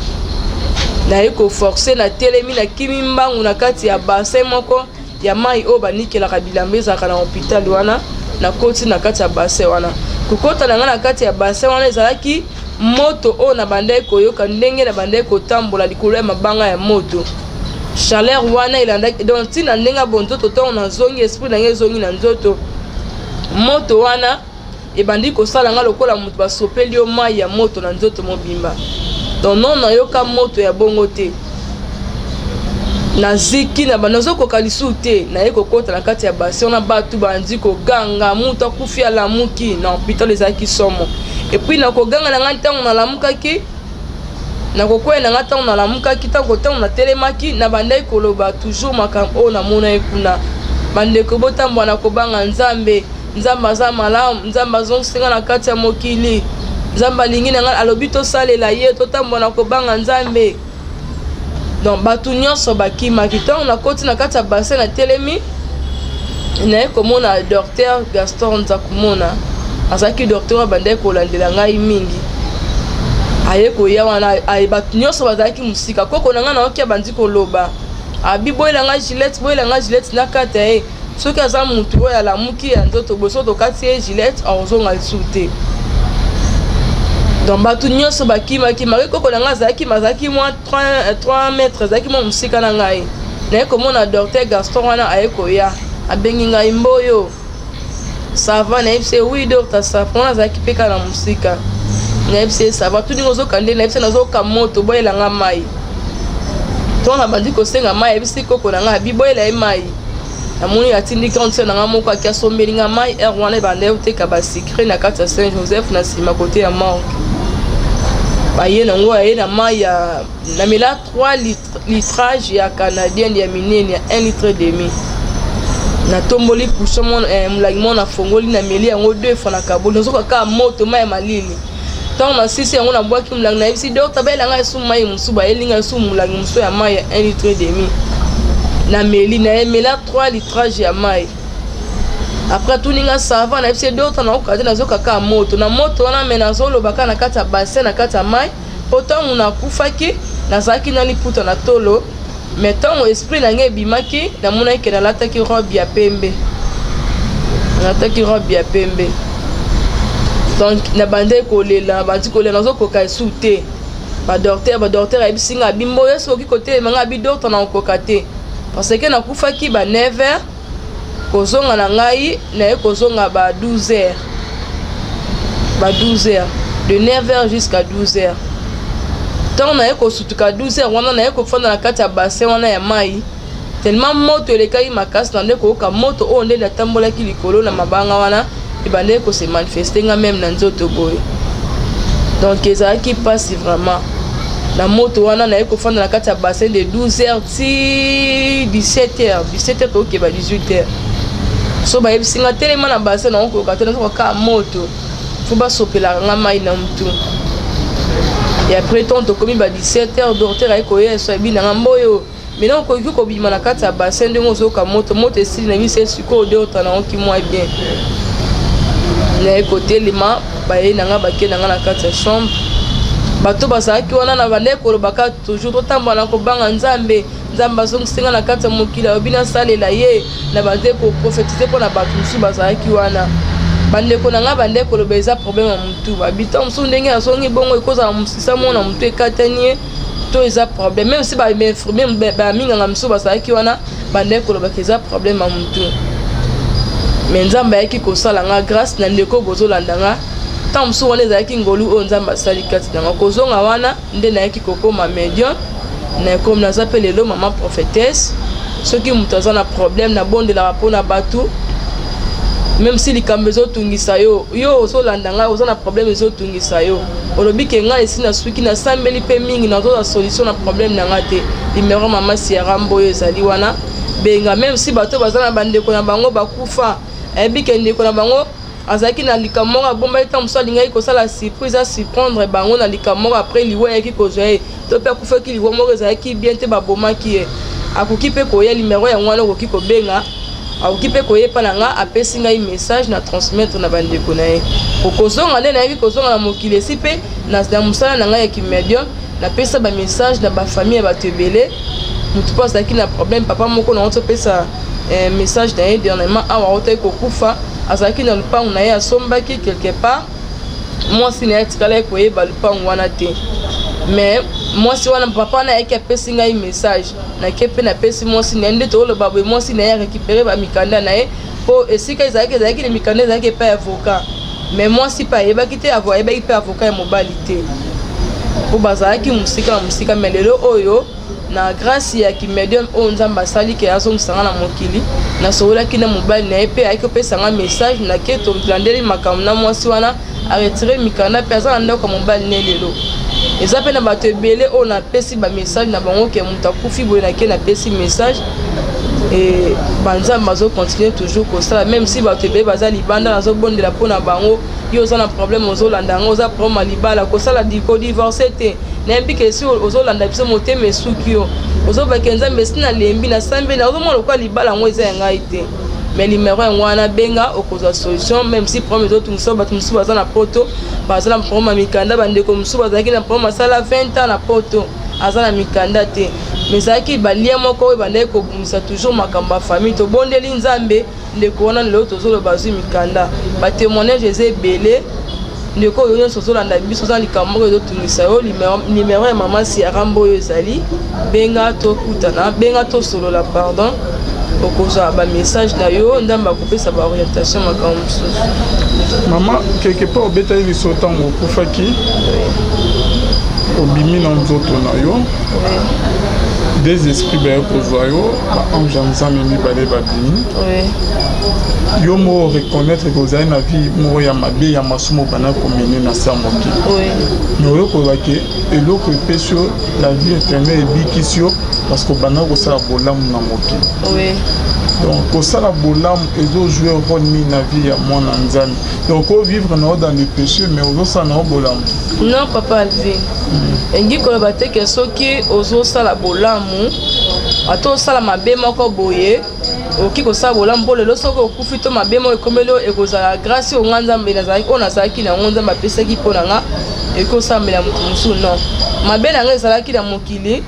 Naye koforce na telemi na kimi mbangu na kati ya bassin moko ya mai oyo banikelaka bilamba ezalaka na hôpital wana nakoti na kati ya bassin wana. Kokota na ngai na kati ya bassin wana ezalaki moto oyo na bandai koyoka ndenge na bandai kotambola likolo ya mabanga ya moto. Chaleur wana elandaki donc ntina ndenge bonzoto ntango nazongi esprit na ngai ezongi na nzoto moto wana ebandi kosala nga lokola moto basopeli yo mai ya moto na nzoto mobimba. Donc non nayoka moto ya bongo te naziki na banazokoka lisusu te naye kokota na kati ya bassin wana bato bandi koganga moto akufi alamuki na hôpital ezalaki somo. Epuis nakoganga na ngai ntango nalamukaki nakokwea na ngai ntango nalamukaki ntango natelemaki na bandai koloba toujours makambo oyo namona ye kuna bandeko botambola na kobanga nzambe aza malamu nzambe azongisinga na kati ya mokili nzambe alingi na ngai alobi tosalela ye totambola na kobanga nzambe. Donc bato nyonso bakimaki ntango nakoti na kati ya bassin na telemi naye komona docteur Gaston Nzakumona azalaki docteur oyo bandai kolandela ngai mingi aye koya wana bato nyonso bazalaki mosika koko na ngai naoki abandi koloba abi boyela ngai gilete na kati ye soki aza motu oyo alamuki ya nzoto boso tokati ye gilete akozonga lisusu te. Donc bato nyonso bakimaki mari koko na ngai azalaki mwa 3 mètres azalaki mwa mosika na ngai naye komona docteur Gaston wana aye koya abengi ngai mboyo sava nayebise oui docteur sava wana azalaki peka na mosika nayebise sava tuninga ozokande nayebise nazoka moto boyela nga mai ntongo na bandi kosenga mai ayebisi koko na ngai abi boyela ye mai namoni atindi grande sœur na ngai moko aki asombeli nga mai ere wana ebanda oteka basikre na kati ya Saint Joseph na nsima kote ya morgue baye nango aye na mai ya namela 3 litrage ya canadienne ya minene ya 1 litre demi na tomboli pousse mulangi mo na fongoli na meli yango 2 fois na kaboli nazo kaka moto mai malili tant na sisi yango na bwaki mulangi na bisi docteur bela nga su mai musuba elinga su mulangi muso ya mai 1 litre et demi na meli na emela 3 litres ya mai après tout ninga savant na bisi docteur na okate nazo kaka moto na moto wana mena zolo baka na kata bassin na kata mai pourtant on a kufaki na zaki na liputa na tolo. Mais tant esprit na nge bimaki na mona ke na lataki robe ya pembe. Na lataki robe ya pembe. Donc na bande ko lela, bandi ko lela zo ko ka souté. Ba docteur a bisinga bimbo yeso ki côté manga bi docteur na ko kate. Parce que na kufaki ba 9h kozonga na ngai na e kozonga ba 12h. Ba 12h de 9h jusqu'à 12h. Tant on a eu sutuka 12h on a eu fondre na kati ya bassin wana ya mai tellement moto elekai makasi na ndeko ka moto o ndenda tambola ki likolo na mabanga wana ibande ko se manifester nga même na nzoto boye donc ezaki passe vraiment na moto wana na eu fondre na kati ya bassin de 12h ti 17h ko ke ba 18h so ba yebisinga tellement na bassin na ko ka tena ko ka moto faut ba sopela nga mai na mtu. Et après tant to komi ba 17h docteur ay ko yeso ebi na mboyo mais non ko ko bima na kata bassin de mozo ka moto esili na bise siko docteur na ki moi bien na côté lima ba ye na nga ba ke na nga na kata chambre bato basaki wana na bande ko baka toujours to tamba na ko banga nzambe azong singa na kata mokila obina salela ye na bande ko prophétiser pour na bato musu basaki wana bande ko nanga bande ko lobeza problème ya mutu babita musu ndenge asongi bongo ikoza musisa mona mutu ekatanie to eza problème même si ba m'informer ba minga nga musu basaki wana bande ko lobakeza problème ya mutu mais nzamba yaki ko sala nga grâce na ndeko bozolanda nga tant musu wana ezaki ngolu o nzamba sali kati na kozonga wana nde na yaki kokoma médium na comme na appelle le maman prophétesse ceux qui mutu na problème na bonde la rapona batu. Même si les cambezo tungisa yo so landanga oza na problème zo tungisa yo olobi ke nga esi na suki na sambeli pe mingi na zo solution na problème na ngate numéro mama si rambo yo ezali wana benga même si bato bazana bande ko na bango bakufa ebi ke ndeko na bango azaki na likamora bomba eta musa lingai ko sala surprise a surprendre bango na likamora après liwa yaki ko zoe to pe kufa ki liwa moko ezaki bien te baboma ki akoki pe ko ya numéro ya ngwana ko ki ko benga aokipe koyepa nanga apesi ngai message na transmettre na bandeko na ye okozonga nde nayebi kozonga na mokili esi mpe na mosala na ngai ya kimedium napesa bamessage na bafamille ya bato ebele motu mpo azalaki na problème papa moko na otopesa message na ye dernièrement awa otaki kokufa azalaki na lupango na ye asombaki quelque part mwasi na ye atikala ye koyeba lupango wana te mais mwasi wana papa na yaki apesi ngai message na kepe na pesi mwasi na nde toloba boye mwasi na ye récupérer ba mikanda na ye po esika ezalaki le mikanda ezalaki pa avocat mais mwasi pa yebaki te ayebaki pe avocat ya mobali te po bazalaki musika mais lelo oyo na grâce ya kimedium oyo nzambe asali ke azongisanga na mokili nasololaki na mobali na ye mpe ayaki kopesanga message na ke tolandeli makambo na mwasi wana aretire mikanda mpe aza na ndako ya mobali ne lelo eza mpe na bato ebele oyo napesi bamessage na bango ke moto akufi boye nake napesi message e banzambe bazocontinue toujours kosala même si bato ebele baza libanda nazobondela mpo na bango yo oza na problème ozolanda yango oza problème ya libala kosala kodivorce te nayebi ke esi ozolanda biso motema esuki yo ozobaki nzambe esi nalembi nasambi na ozomona lokwa libala yango eza ya ngai te mais numéro yango wana benga okozwa solution même si problème ezotungisa bato mosusu baza na poto baza na problème ya mikanda bandeko mosusu bazalaki na problème asala 20 ans na poto aza na mikanda te mais ezalaki balia moko oyo bandaki kobungisa toujours makambo ya famille tobondeli nzambe ndeko wana lelo tozoloba azwi mikanda batémoignage eza ebele ndeko oyo nyonso ozolanda biso oza likambo moko ezotungisa yo numéro ya mama si ya rambo oyo ezali benga tokutana benga tosolola pardon okozwa bamessage na yo ndambe akopesa baorientation makambo mosusu mama quelque part obetaki biso ntango okufaki obimi na nzoto na yo des esprits ba kozwa yo ba ange nzambe mibale babimi yo mo reconnaître que ozali na vie moko ya mabe ya masumu bana komene na sa mokili mais oyo koyeba ke eloko epesi yo la vie éternelle ebikisi yo parce que bana kosala bolamu na mokili donc kosala bolamu ezojouer rôle nini na vie ya mwana nzambe donc ovivre nao dans le péché mais ozosala nao bolamu non papa Alvin engi koloba te ke soki ozosala bolamu ata osala mabe moko boye oki kosala bolamu mpo lelo soki okufi to mabe moko ekomeli oyo ekozala grâce onga nzambe oyo nazalaki nango nzambe apesaki mpo na nga ekosambela moto mosusu non mabe na nga ezalaki na mokili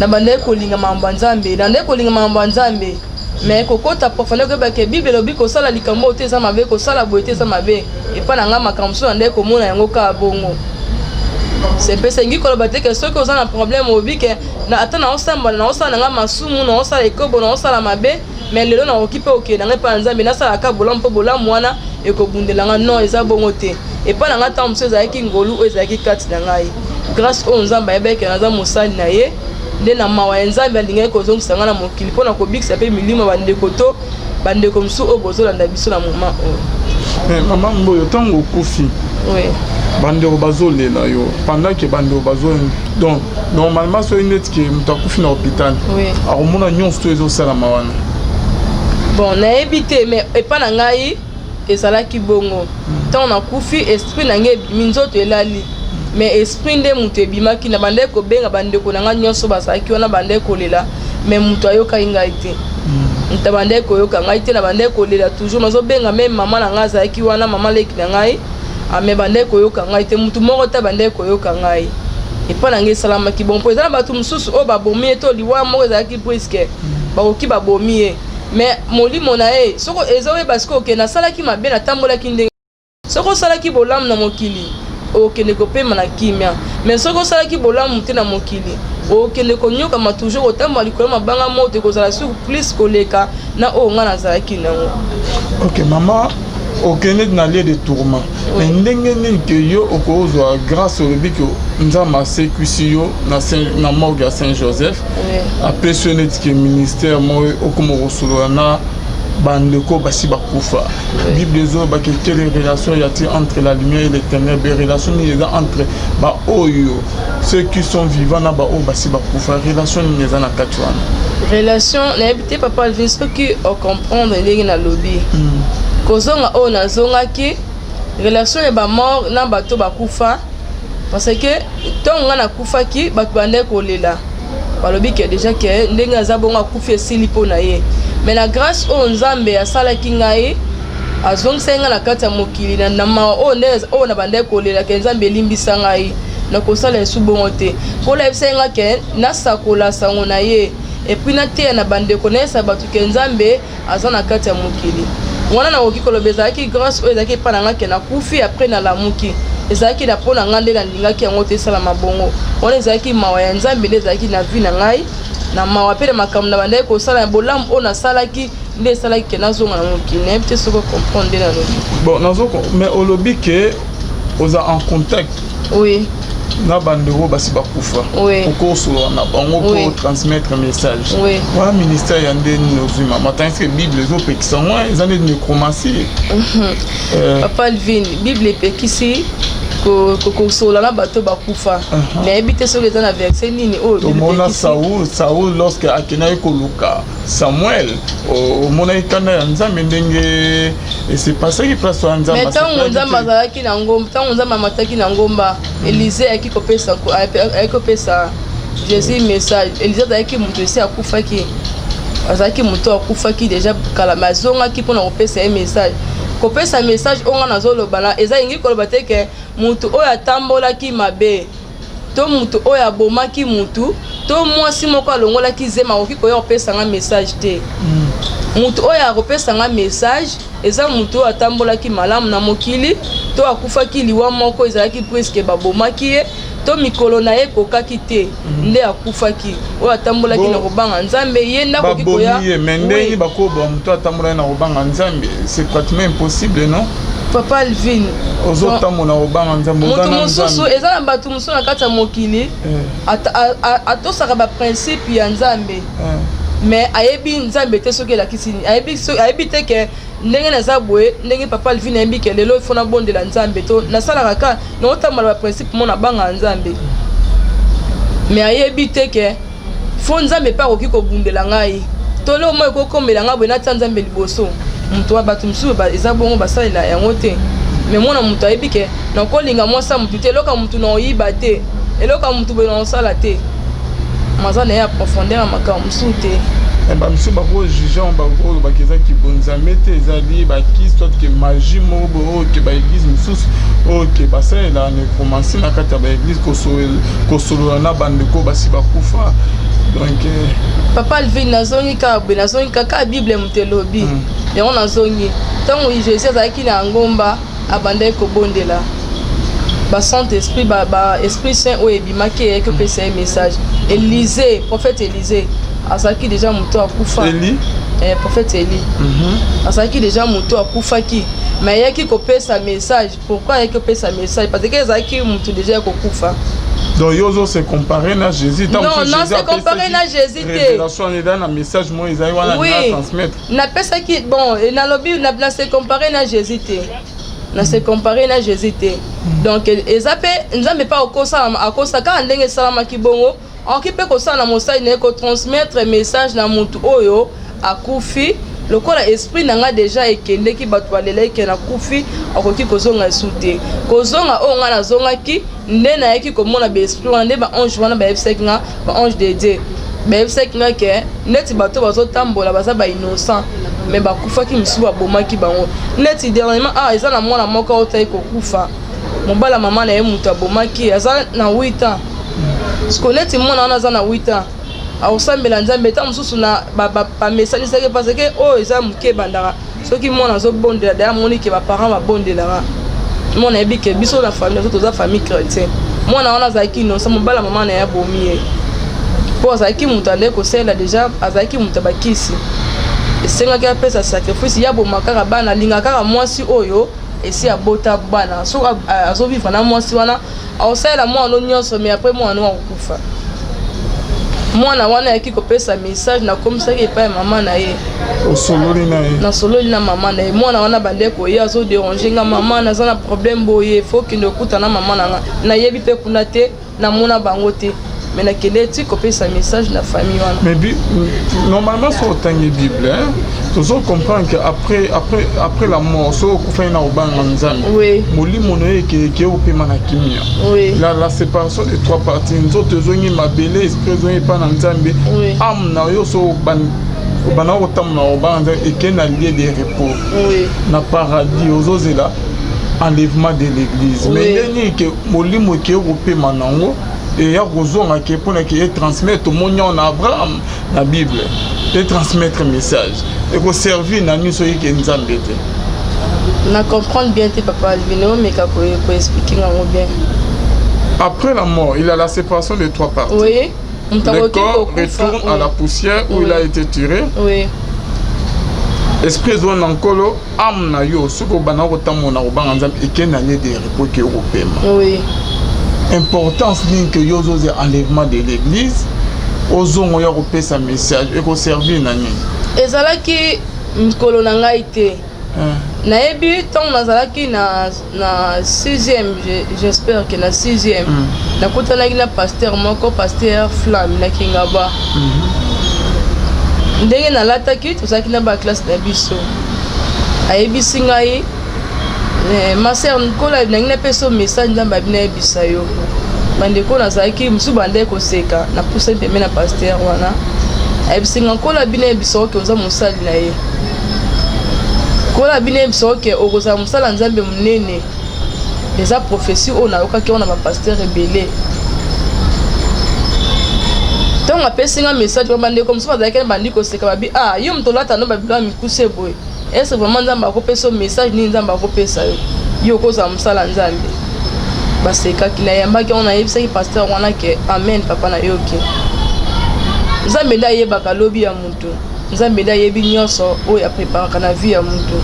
na bandeki kolinga makambo ya nzambe nandeki kolinga makambo ya nzambe mais kokota profondeur koyeba ke bible elobi kosala likambo oyo te eza mabe kosala boye te eza mabe epa na nga makambo mosusu nandeki komona yango kaka bongo sepesa engi koloba te ke soki oza na problème obi ke ata naosambala naosala na nga masumu naosala ekobo naosala mabe mais lelo nakoki mpe okende nanga epa na nzambe nasalaka bolamu mpo bolamu wana ekobundelanga non eza bongo te epa na nga ntango mosusu ezalaki ngolu oyo ezalaki kati na ngai grâce oyo nzambe ayebaki naza mosali na ye nde na mawa ya nzambe alingaki kozongisa nga na mokili mpo na kobikisa mpe milimo bandeko to bandeko mosusu oyo bozolanda biso na moma oyo mama mboyo ntango okufi bandeko bazolela yo pendant que bandeko bazolela donc normalement soki neti ke moto akufi na hôpital akomona nyonso to ezosalama wana bon nayebi te mais epa na ngai ezalaki bongo ntango nakufi esprit na ngai ebimi nzoto elali mais esprit nde moto ebimaki na bandeki kobenga bandeko na ngai nyonso bazalaki wana bandeki kolela mais moto ayokaki ngai te moto bandeki koyoka ngai te na bandeki kolela toujours nazobenga meme mama na ngai azalaki wana mama leki na ngai ame bandeki koyoka ngai te motu moko te bandeki koyoka ngai epa na ngai esalamaki bon mpo eza na bato mosusu oyo babomi ye to liwa moko ezalaki priske bakoki babomi ye mais molimo na ye soko eza oyeba sikoyo okende asalaki mabe natambolaki ndenge soko osalaki bolamu na mokili okende kopema na kimia mais soki osalaki bolamu te na mokili okende konyokama toujours kotambola likolo mabanga moto ekozala sur plus koleka na oyo nga nazalaki nango ok mama okende na lieu de tourment mais ndenge nini ke yo okozwa grâce olobi ke nzambe asekwisi yo na morgue ya Saint Joseph apesi yo neti ke ministère moko okoma kosolola na bandeko basi bakufa bible ezolobaki quelle relation y a-t-il entre la lumière et l'éternel be relation nini eza entre baoyo ceux qui sont vivants na baoyo basi bakufa relation nini eza na kati wana relation nayebi te papa Alvin soki ocomprendre ndenge nalobi kozonga oyo nazongaki relation ya bamort na bato bakufa parce que ntongo nga nakufaki bato bandeki kolela balobi ke déjà ke ndenge aza bongo akufi esili mpo na ye mais na grâce oyo nzambe asalaki ngai azongisaki ngai na kati ya mokili na mawa oyo na bandeki kolela ke nzambe elimbisa ngai nakosala esu bongo te mpo layebisaki ngai ke nasakola sango na ye epuis nateya na bandeko nayesa bato ke nzambe aza na kati ya mokili wana nakoki koloba ezalaki grâce oyo ezalaki epa na ngai ke nakufi apres nalamuki ezalaki na mpo na ngai nde nalingaki yango te esalama bongo wana ezalaki mawa ya nzambe nde ezalaki na vie na ngai na mawa mpe na makambo na bandeki kosala bolamu oyo nasalaki nde esalaki ke nazonga na mokili nayebi te soki comprendre nde nalobi bon nazoko mais olobi ke oza en contact oui na bandeko basi bakufa okosolola na bango mpo transmettre message wana ministère ya nde nini ozwima matanisi ke bible ezopekisa ngo eza nde nécromancie papa Alvin bible epekisi kokosolola na bato bakufa nayebi te soki eza na verset nini oyo omona Saul lorsque akendaki koluka Samuel omonaki kanda ya nzambe ndenge esepasaki place ya nzambe mais ntango nzambe azalaki na ngomba ntango nzambe amataki na ngomba Élisée ayaki kopesa Jésus message Élisée azalaki moto esi akufaki azalaki moto akufaki déjà kala mais azongaki mpona kopesa ye message kopesa message onga nazoloba na eza ingi koloba te ke mutu oyo atambolaki mabe to mutu oyo abomaki mutu to mwasi moko alongolaki zema akoki koya kopesanga message te mutu oyo akopesanga message eza mutu oyo atambolaki malamu na mokili to akufaki liwa moko ezalaki presque babomaki ye to mikolo na ye kokaki te nde akufaki oyo atambolaki na kobanga nzambe ye ndakoki koya mais ndenge bakoba mutu atambolaki na kobanga nzambe c'est pratiquement impossible non Papa Alvin ozotamona obanga nzambe moto mosusu eza na bato mosusu na kati ya mokili atosaka baprincipe ya nzambe mais ayebi nzambe te soki elakisi nini ayebi te ke ndenge naza boye ndenge Papa Alvin ayebi ke lelo ifo nabondela nzambe to nasalaka kaka naotambola baprincipe mo na banga nzambe mais ayebi te ke fo nzambe mpe akoki kobundela ngai to lelo mo ekokomela ngai boye natia nzambe liboso moto wa bato mosusu eza bongo basalela yango te mais mwana moto ayebi ke nakolinga mwasa motu te eloka motu na oyiba te eloka motu boye na osala te maza na ye aprofondeur ya makambo mosusu te bamisu bakojuge oyo bakezaki bonzambe te ezali bakisi to ke magie moko boye oyo ke baeglise mosusu oyo ke basalela necromancie na kati ya baeglise kosolola na bandeko basi bakufa donc Papa Alvin nazongi kaka bible moto elobi yango nazongi ntango Jésus azalaki na ngomba abandaki kobondela Saint Esprit Esprit Saint oyo ebimaki eyaki opesa ye message Élisée prophète Élisée azalaki déjà moto akufa prophète Élie azalaki déjà moto akufaki mais ayaki kopesa message. Pourquoi ayaki kopesa message? Parce que ezalaki moto déjà kokufa. Donc yozo se comparer na Jésus. Non, non, se comparer na Jésus. Révélation est dans un message moi ils allaient oui, transmettre. Na pesa qui bon, na lobby na se comparer na Jésus. Na se comparer na Jésus. Donc ezape nzambe pa okosa akosa ka ndenge salama kibongo. Okipe ko sala mosai na ko transmettre message na mutu oyo akufi. Lokola esprit nanga déjà ekende ki bato baleleki na kufi akoki kozonga sute kozonga o nga na zonga ki nde na yeki komona be esprit wana nde ba ange wana ba efsek ba ange de Dieu ba efsek nga ke neti bato bazotambola baza ba innocent mais ba kufa ki misu ba bomaki bango neti dernièrement eza na mwana moko otayi kokufa mobala mama na ye mutu abomaki aza na 8 ans skoleti mwana wana aza na 8 ans aosambela nzambe ta mususu na ba message seke parce que oh eza muke bandaka soki mwana zo bondela da moni ke ba parents ba bondela mwana yebi ke biso la famille to za famille chrétien mwana wana zaki no sa mobala mama na ya bomiye po zaki mutale ko sela déjà azaki mutabakisi esenga ke pesa sacrifice ya bomakaka bana linga kaka mwasi oyo esi abota bana so azo vivre na mwasi wana aosela mwana nyonso mais après mwana akufa mwana wana yaki kopesa message na komisaki epai mama na ye osololi na ye na sololi na mama na ye mwana wana bande ko ye azo déranger nga mama na za na problème boye faut que ndokuta na mama na yebi pe kuna te na mona bango te mais na kende ti kopesa message na famille wana mais normalement sur tangi bible hein tu dois comprendre que après la mort so kufa na obanga nzambe oui molimo no ke opema na kimia oui la séparation de trois parties nzoto zongi mabele esprit zongi pa na nzambe am na yo so bana otamna obanga et na lieu de repos oui na paradis ozozela enlèvement de l'église mais ndeni ke molimo ke opema nango et ya kozonga ke pona ke transmettre au monde na Abraham na Bible et transmettre message et ko servir na miso yeke nzambe te na comprendre bien tes papa Alvino mais ka ko expliquer ngamo bien après la mort il y a la séparation de trois parties oui le corps retourne à la poussière où il a été tiré oui esprit zone encore âme na yo soko bana ko tamona ko banga nzambe ekena ne de repos ke opema oui importance ni que yozo ze enlèvement de l'église ozongo ya kopesa message et ko servir na nini ezalaki mikolo na ngai te nayebi ntango nazalaki na 6e j'espère que na 6e nakutanaki na pasteur moko pasteur Flamme na Kingaba ndenge nalataki tozalaki na baklasse na biso ayebisi ngai ma sœur Nicolas nangi na peso message nzambe abina yebisa yo bandeko nazalaki musu bande koseka na pousse pembe na pasteur wana ayebisi nga Nicolas abina yebisa oke oza mosali na ye Nicolas abina yebisa oke okozala mosala nzambe munene eza prophétie oyo nayokaki wana bapasteur ebele ntango apesi nga message kwa bandeko musu bazalaki na bandi koseka babi yo moto olata no babilo ya mikuse boye est-ce vraiment nzambe akopesa message ni nzambe akopesa yo kozala mosala nzambe basekaki na yambaki wana yebisaki pasteur wana ke amen papa na yoki nzambe nde ayebaka lobi ya mutu nzambe nde ayebi nyonso oyo apreparaka na vie ya mutu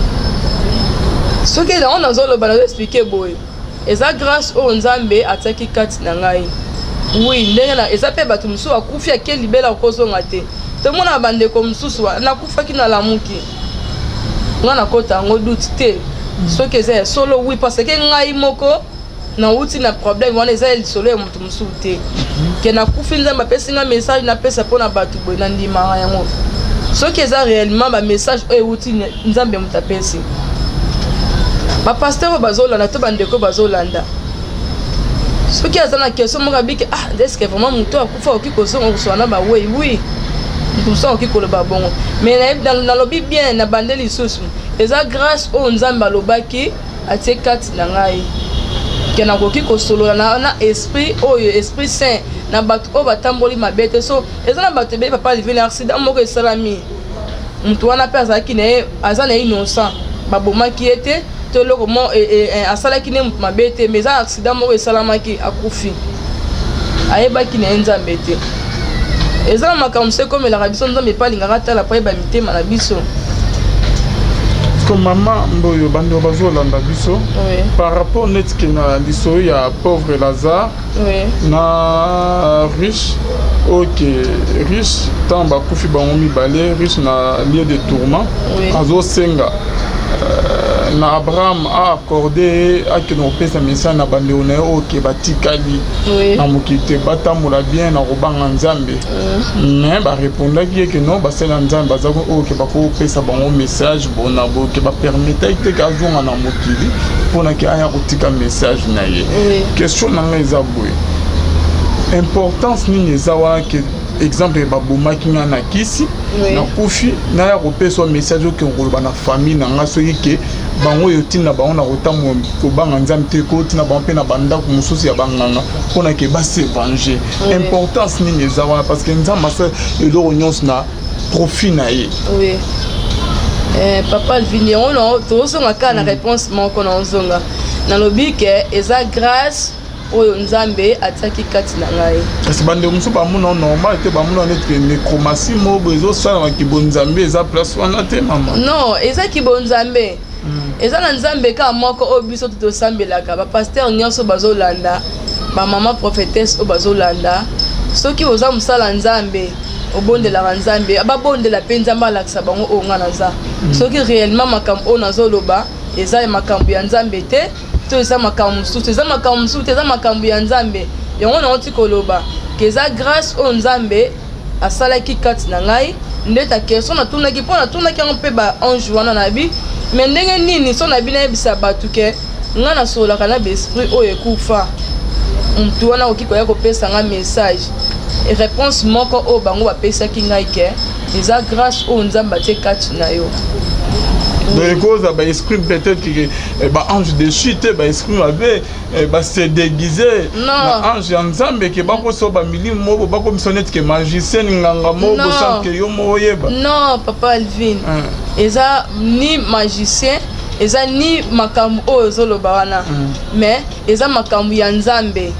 Ce que on a zolo expliquer boy. Eza grâce au Nzambe ataki kati na ngai. Oui, ndenge na eza pe batu musu akufi ake libela kozonga te. Te mona bande ko mususu na kufa ki na lamuki. Ngana kota ngo doute te. Ce que c'est solo oui parce que ngai moko na uti na problème wana eza solo ya mutu musu te. Ke na kufi Nzambe pesi na message na pesa pona batu boy na ndima yango. Ce que c'est réellement ba message e uti Nzambe mutapesi. Ba pasteur bazolanda to bandeko bazolanda. Ce qui a dans la question moi biki est-ce que vraiment muto akufa okikoso ngoswana ba oui tout ça okikolo ba bon mais dans le bien na bandeli susu eza grâce au Nzamba lobaki atie kati na ngai kena kokikosolo na esprit oyo esprit saint na batu o batamboli mabete so eza na batu be papa livin accident moko esalami muto wana pe azaki na azana innocent babomaki ete to loko mo asalaki ne mutu mabete mais za accident moko esalamaki akufi ayebaki na Nzambe te eza makambo se comme la rabiso Nzambe pa lingaka tala pa yeba mitema na biso comme maman mboyo bando bazolanda biso par rapport net que na liso ya pauvre Lazare na riche ok riche tant bakufi bango mibale riche na lieu de tourment azo senga na Abraham a accordé à que nous pèse message na bandéone ok batikali na mokite batambola bien na robanga Nzambe mais ba répondre que non ba sena Nzambe bazako ok bako pesa bango message bona bo ke ba permettre que kazonga na mokili pona ke aya kotika message na ye question na nga eza boye importance nini eza wana ke exemple babomaki nga na kisi na kufi na ya kopesa message ke ngoloba na famille na nga soki ke bango yotina bango na kotambo kobanga Nzambe te ko tina bango pe na bandako mosusu ya banganga mpona ke base venger importance nini eza wana parce que Nzambe asa eloko nyonso na profit na ye papa Alvinion no tozonga ka na réponse moko na ozonga na lobi ke eza grâce oyo Nzambe ataki kati na ngai kasi bande musu ba muna normal te ba muna net ke necromancie mo bezo sala wa kibonzambe eza place wana te mama non eza kibonzambe eza na Nzambe ka moko o biso to sambelaka ba pasteur nyonso bazolanda ba mama prophétesse o bazolanda soki oza musala Nzambe obondela Nzambe ababondela pe Nzambe alakisa bango o ngana za soki réellement makambo o nazoloba eza makambo ya Nzambe te to eza makambo mususu eza makambo ya Nzambe yango na oti koloba keza grâce au Nzambe asalaki kati na ngai ndeta question natunaki mpo natunaki yango mpe ba ange wana na bi mais ndenge nini so na bi nayebisa batu ke nga nasololaka na baesprit oyo ekufa mutu wana okoki koya kopesa nga message réponse moko oyo bango bapesaki ngai ke eza grâce oyo Nzambe atie kati na yo de cause bah esprit peut-être que bah ange de chute bah esprit avait bah se déguiser na ange Nzambe que bah ko so ba milimo mo ba ko misonnette que magicien nganga mo bo sans que yo mo yeba non papa Alvin eza ni magicien eza ni makambo oyo zoloba wana mais eza makambo ya Nzambe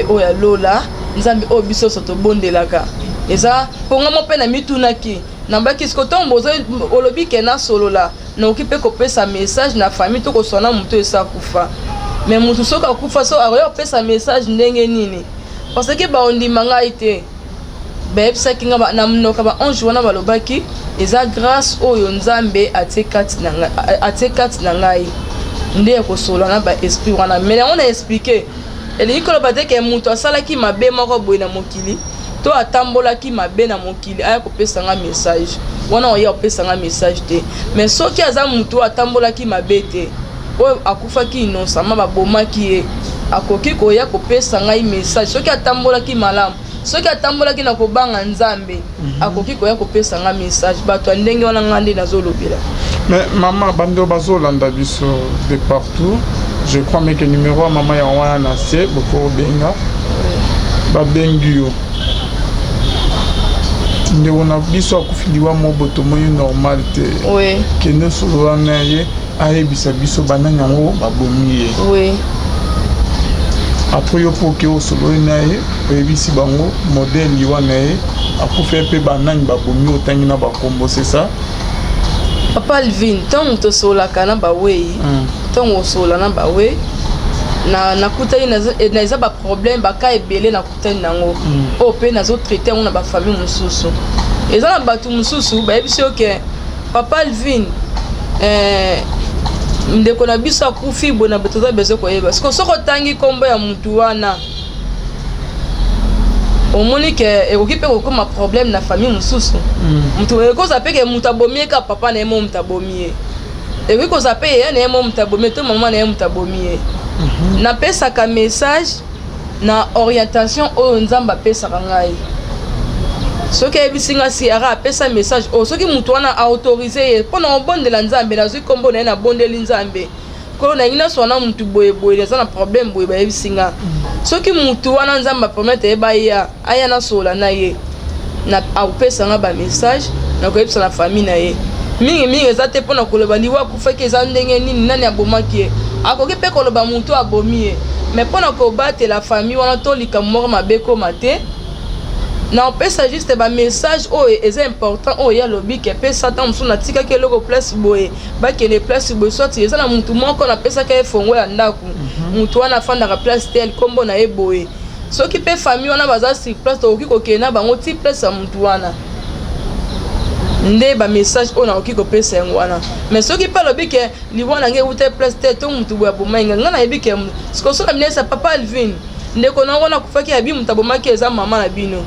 oyo lola Nzambe oyo biso soto bondelaka eza ponga mo pe na mitunaki nambaki sikotombo olobi ke na solola na okipe kopesa message na famille to kosona mutu esa kufa mais mutu soka kufa so aroya kopesa message ndenge nini parce que ba ondima ngai te bebisa kinga na mnoka ba ange wana balobaki eza grâce oyo Nzambe atie kati na ngai nde kosola na ba esprit wana mais on a expliqué elingi koloba te ke mutu asalaki mabe moko boye na mokili to atambolaki mabe na mokili aya kopesa nga message wana oya kopesa nga message te mais soki aza mutu atambolaki mabe te oyo akufaki innocemment babomaki ye akoki koya kopesa ngai message soki atambolaki malamu soki atambolaki na kobanga Nzambe akoki koya kopesa nga message bato ndenge wana nga nde nazolobela mais maman bando bazolanda biso de partout je crois mais que numéro maman ya wana na se boko benga babengi yo nde wana biso akufiliwa moboto moyo normal te kende solo wana ye ayebisa biso banani yango babomi ye après yo po ke osolo na ye oyebisi bango modèle wana ye akufe pe banani babomi otangi na bakombo c'est ça Papa Alvin, tant que sola kana bawe, tant que sola na bawe, na kutai na isa ba problème ba ka ebele na kutai nango. O pe na zo traiter on na ba famille mususu. Eza na batu mususu ba ebiso ke Papa Alvin ndeko na biso akufi bona betoza bezo ko yeba. Siko soko tangi kombo ya mutu wana. Omoni ke ekokipe kokoma problème na famille mususu. Mutu ekoza peke mutabomie ka papa na emo mutabomie. Ekoza pe ye na emo mutabomie to maman na emo mutabomie. Na pesa ka message na orientation o nzamba pesa ngai. Soki ebisinga si ara pesa message o soki mutu wana autoriser pona bonde la nzambe na zui kombo na bonde linzambe. Ko na ina so na mutu boye za na problème boye ba ebisinga. Soki mutu wana nzamba promettre eba ya aya na sola na ye na apesa nga ba message na ko epesa na famille na ye mingi ezate pona koloba liwa kufeke za ndenge nini nani abomaki akoki pe koloba mutu abomi mais pona ko battre la famille wana to likamoro mabeko mate na opesa juste ba message o est important o ya lobi ke pesa ta musu na tika ke loko place boye ba ke ne place boye soit eza na mutu moko na pesa ke fongo ya ndaku mutu wana fanda ka place tel kombo na eboye soki pe famille wana baza sur place to okiko kena bango ti place ya mutu wana nde ba message ona okiko pesa yango wana mais soki pa lobi ke liwana nge ute place tel to mutu boya bomenga ngana yebi ke siko so na minesa Papa Alvin ndeko na ngona kufaki ya bi mutu abomaki eza mama na bino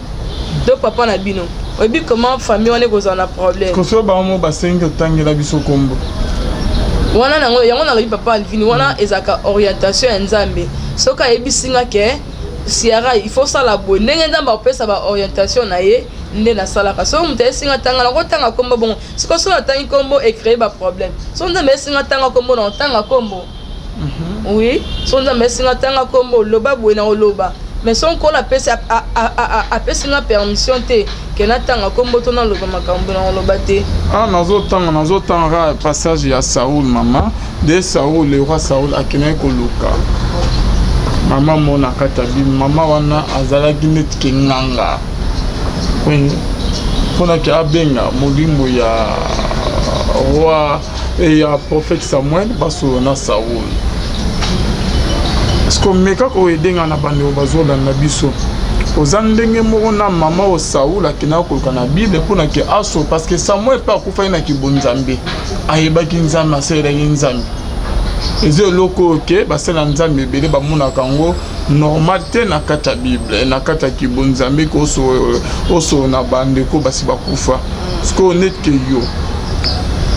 do papa na bino oyebi comment famille wana ekozala na problème koso bango basengi otangela biso kombo wana nango yango nalobi Papa Alvin wana ezaka orientation ya nzambe soki ayebisinga ke siara il faut sala boye ndenge nzambe apesa ba orientation na ye nde nasalaka so mutu esinga tanga na kotanga kombo bongo siko so natangi kombo ecréer ba problème so nzambe esinga tanga kombo na otanga kombo oui so nzambe esinga tanga kombo loba boye na oloba mais son ko la pesa a pesa na permission te ke na tanga kombo to na loba makambo na loba te nazo tanga passage ya Saoul mama de Saoul le roi Saoul akina ko luka mama mona katabi mama wana azalaki net ke nganga oui pona ke abenga molimo ya roi et ya prophète Samuel baso na Saoul. Est-ce que meka ko edenga na bande bazola na biso ozandenge moko na mama o Saoul akina ko kana Bible pona ke aso parce que Samuel pa ko faina ki bonzambe ayebaki nzambe asera nzambe ezo loko ke basela nzambe bele ba muna kango normal te na kata Bible na kata ki bonzambe ko oso na bande ko basi bakufa sko net ke yo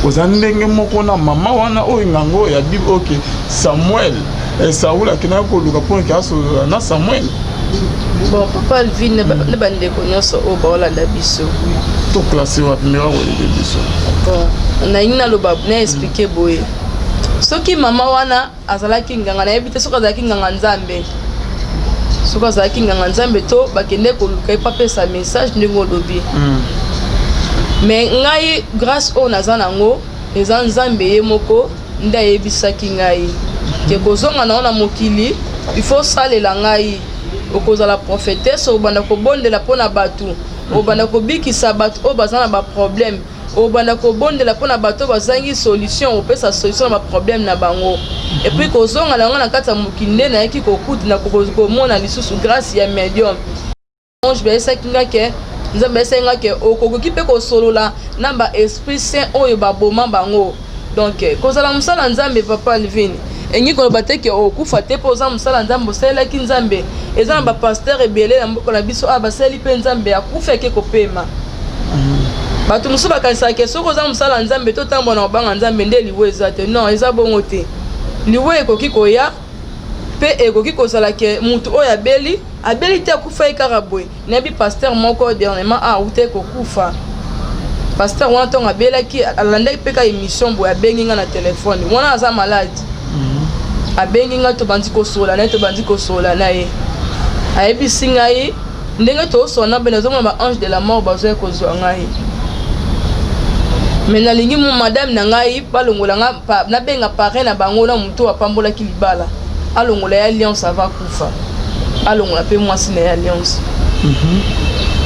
ozandenge moko na mama wana o ngango ya Bible OK Samuel et Saoul akina ko luka pona ke aso na Samuel. Bon, Papa Alvin ne bande konyoso o baola da biso. To classé wa mera wa de biso. Bon, na ina lo ba na expliquer boye. Soki mama wana azalaki nganga na yebite soka azalaki nganga nzambe. Soka azalaki nganga nzambe to bakende ko luka pa pesa message ndingo lobi. Mais ngai grâce au nazana ngo eza nzambe ye moko nda yebisaki ngai. Ke kozonga na mokili il faut salela ngai okozala prophétesse obanda ko bondela pona batu obanda ko bikisa batu o bazana ba problème obanda ko bondela pona batu bazangi solution opesa solution na ba problème na bango et puis kozonga na kata mokinde na yaki kokuti na ko mona lisusu grâce ya médium ange besa kinga ke nzambe senga ke okoki pe ko solola na ba esprit saint oyo ba boma bango donc kozala musala nzambe Papa Alvin engi ko bateke okufa te poza musala nzambe sela ki nzambe eza na ba pasteur ebele na mboko na biso baseli pe nzambe akufa ke kopema batu musu bakanisa ke soko za musala nzambe to tambo na obanga nzambe nde liwe eza te non eza bongo te liwe ekoki koya pe ekoki kozala ke mutu oyo abeli te akufa ekaka boye na bi pasteur moko dernièrement ute kokufa pasteur wana tonga abelaki alanda pe ka émission boye abengi nga na téléphone wana aza malade abengi nga to bandi ko sola na ye ayebisi ngai ndenge to sona bena zo ba ange de la mort bazo ko zo ngai mais na lingi mu madame na ngai balongola nga na benga parrain na bango na muto apambola ki libala alongola ya alliance ava kufa alongola pe mwasi na ya alliance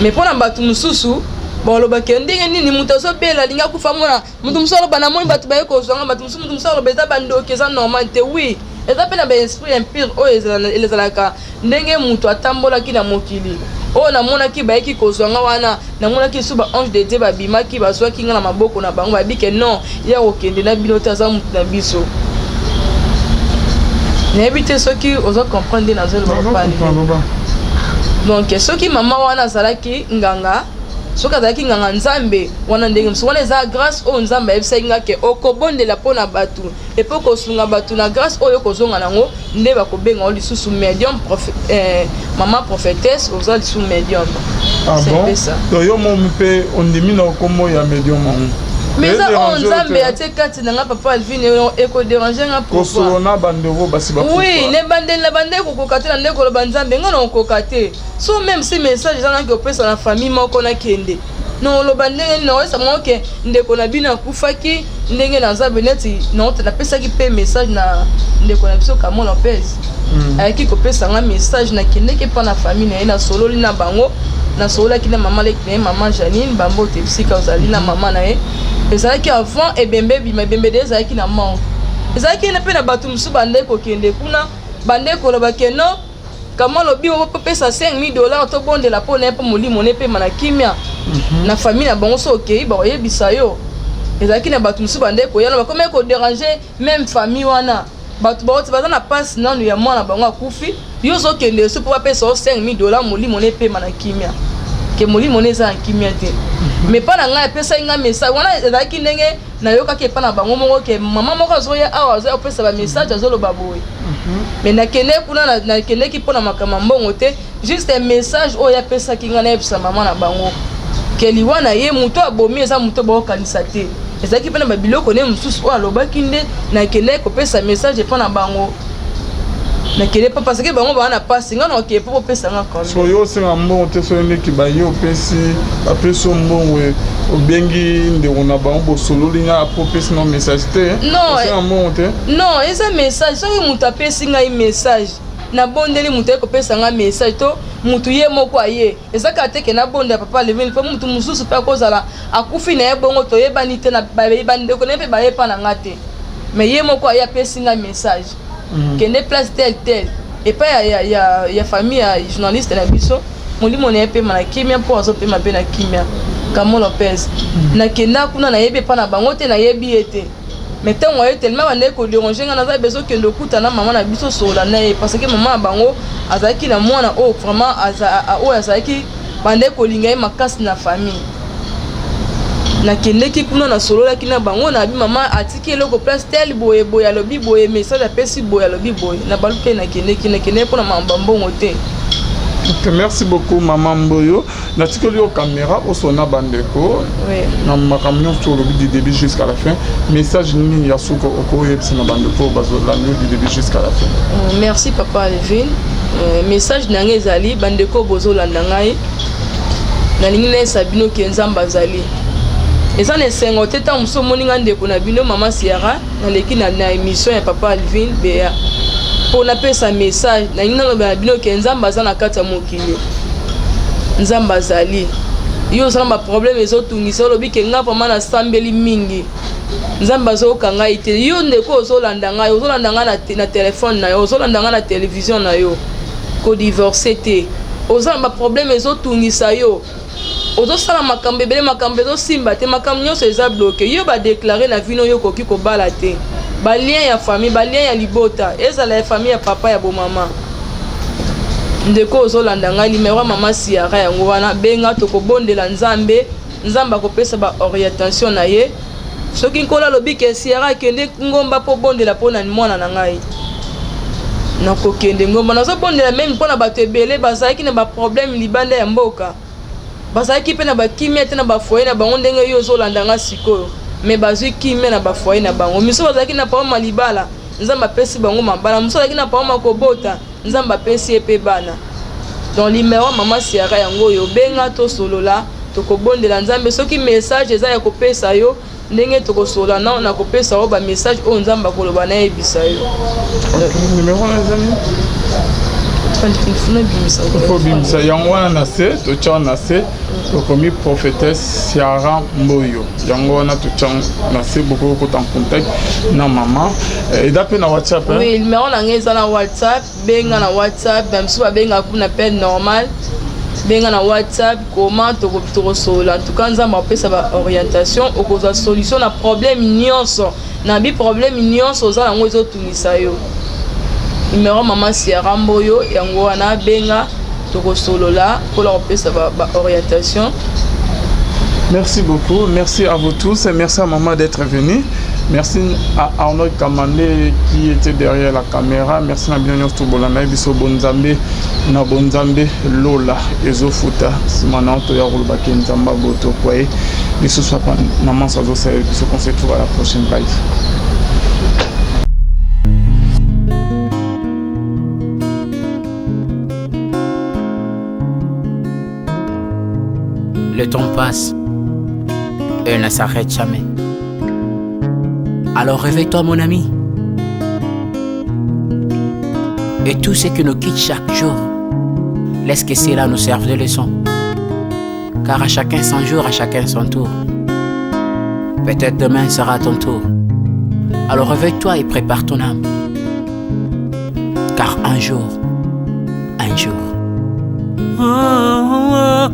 mais pona batu mususu bon lo bakende nini muto so bela linga kufa mona mutu musolo bana moni batu baye ko zonga batu musolo beza bando keza normal te oui eza pe na ba esprit impur o ezalaka ndenge mutu atambola ki na mokili o na mona ki baye ki ko zonga wana na mona ki suba ange de Dieu babima ki bazwa ki nga na maboko na bango babike non ya okende na bino taza mutu na biso n'habite ceux qui osent comprendre dans le monde. Donc ceux qui maman wana zalaki nganga soka zalaki nganga nzambe wana ndenge mso wana za grâce o nzambe ebisa ngake okobondela pona batu et pour ko sunga batu na grâce oyo kozonga nango nde bakobenga oli susu médium maman prophétesse oza li sous médium. Ah bon? Donc yo mo mpe ondimi na komo ya médium on. Mais ça on nzambe atie kati nanga papa Alvin eko déranger nga pour kosolona bandeko basi ba. Oui, ne bandela bandeko kokatela ndeko lo banzambe ngana okokate. So même si message za na kopesa na famille moko na kende. Non lo bandenge no esa mo ke ndeko na bina kufaki ndenge na nzambe neti no te na pesa ki pe message na ndeko na biso kamo Lopez. Ayaki kopesa nga message na kende ke pa na famille na solo lina bango na solo ki na mama lek na mama Janine bambo te psika ozali na mama na ye. Ezalaki avant ebembe bima bembe de ezalaki na manque. Ezalaki na pe na batu musu bandeko kende kuna bandeko lo bakeno kama lobi o pesa $5,000 to bondela po na pe molimo ne pe mana kimia na famille na bango so okei ba oyebisa yo. Ezalaki na batu musu bandeko yana ba comme ko déranger même famille wana batu ba otibaza na passe nanu ya mwana bango akufi yo zo kende so po pesa $5,000 molimo ne pe mana kimia ke molimo ne za kimia te. Mais pas na nga pesa nga message wana ezalaki ndenge na yoka ke pa na bango moko ke mama moko azoya awa azoya pesa ba message azolo baboy. Mais na kende kuna na kende ki pona makama mbongo te juste un message oya pesa ki nga na epsa mama na bango ke liwana ye muto abomi eza muto ba okanisa te ezalaki pe na babiloko ne mususu o alobaki nde na kende ko pesa message pa na bango na kende pa parce que bango ba na passe nga na ke po pesa nga comme so yo senga mbongo te so ne ki ba yo pesi apeso mbongo obengi ndeko na bango bosolo linga apropesi no message te non senga mbongo te non eza message soki mutu apesi ngai message na bondeli mutu ekopesa nga message to mutu ye moko aye ezaka teke na bonde papa Alvin po mutu mususu pe akozala akufi na ye bongo toyebani te na bayebani ndeko ne pe bayepa na nga te mais ye moko aye apesi nga message kende place tel et pas ya famille ya journaliste na biso molimo na pe mana kimia po azo pe mabe na kimia kamo Lopez na kenda kuna na yebe pa na bango te na yebi ete mais tant moi tellement bande ko déranger nga na za beso kende okuta na mama na biso sola na ye parce que maman bango azaki na mwana o vraiment azaki bande ko linga ye makasi na famille na kende ki kuna na solo la kina bango na bi mama atiki eloko place tel boye boye alobi boye message apesi boye alobi boye na balupe na kende pour na mambongo te. Merci beaucoup maman Mboyo. Na tikoli au caméra au sona bandeko. Oui. Na makamyo sur le du début jusqu'à la fin. Message ni ya suko oko yebsi na bandeko bazo la du début jusqu'à la fin. Merci papa Alvin. Message na ngezali bandeko bozo landa ngai. Na lingine sabino kenzamba zali. Eza ne sengo teta muso moninga ndeko na bino mama Sierra na leki na émission ya papa Alvin Bea. Pour na pesa message na ngina na bino ke nzamba za na kata mokili. Nzamba zali. Yo sana ba problème ezotungisa lobi ke ngapa mana sambeli mingi. Nzamba zo kanga ite yo ndeko ozolanda ngai ozolanda ngai na téléphone na yo ozolanda ngai na télévision na yo. Ko divorcer te. Ozamba problème ezotungisa yo. Ozo sala makambe bele makambe zo simba te makambe nyonso eza bloqué yo ba déclarer na vino yo koki ko bala te ba lien ya famille ba lien ya libota ezala ya famille ya papa ya bo mama ndeko ozo landa ngai numéro mama Sierra yango wana benga to ko bondela nzambe nzamba ko pesa ba orientation na ye soki nkola lobi ke Sierra kende ngomba po bondela pona mwana na ngai na ko kende ngomba nazo bondela même pona bato ebele bazaki na ba problème libanda ya mboka bazaki pe na bakimia te na bafoye na bango ndenge yo ozolanda nga sikoyo mais bazwi kimia na bafoye na bango miso bazaki na paroma libala nzamba pesi bango mabala miso bazaki na paroma kobota nzamba pesi epe bana dans numéro mama Sierra yango yo benga to solola to kobondela nzambe soki message eza ya kopesa yo ndenge to kosola na kopesa yo ba message o nzamba koloba na ebisa yo numéro na zami faut bimisa yango wana na se totia na se tokomi prophétesse Ciara Mboyo yango wana totia na se beaucoup ko en contact na maman et d'après na WhatsApp oui numéro na ngeza na WhatsApp benga na WhatsApp même si ba benga ku na appel normal benga na WhatsApp comment to sola en tout cas nzamba pesa ba orientation okoza solution na problème nyonso na bi problème nyonso za na ngozo tunisa yo numéro maman Ciara Mboyo yango wana benga to solola pour leur pesa ba orientation. Merci beaucoup, merci à vous tous et merci à maman d'être venue. Merci à Arnaud Kamandé qui était derrière la caméra. Merci à Bienvenue Toubolana, Biso Bonzambe, na Bonzambe, Lola, Ezofuta, Simananto, Yarulbaki, Nzamba, Boto, Kwae. Biso Swapa, Maman Sazo, Biso qu'on se trouve à la prochaine live. Le temps passe, elle ne s'arrête jamais. Alors réveille-toi mon ami. Et tout ce qui nous quitte chaque jour, laisse que cela nous serve de leçon. Car à chacun son jour, à chacun son tour. Peut-être demain sera ton tour. Alors réveille-toi et prépare ton âme. Car un jour, oh, oh,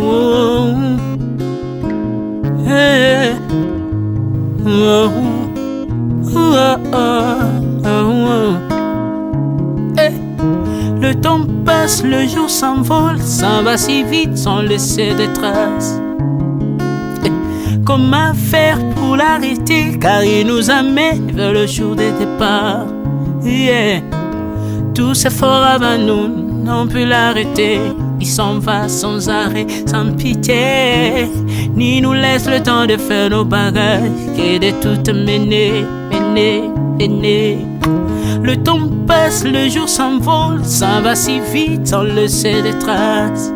oh, hey, oh, oh, oh, oh. Hey. Le temps passe, le jour s'envole, s'en va si vite sans laisser de traces. Hey. Comment faire pour l'arrêter, car il nous amène vers le jour de départ. Yeah. Tout c'est fort avant nous, n'ont pu l'arrêter. Il s'en va sans arrêt, sans pitié, ni nous laisse le temps de faire nos bagages, que de tout mener. Le temps passe, le jour s'envole, s'en va si vite sans laisser de traces.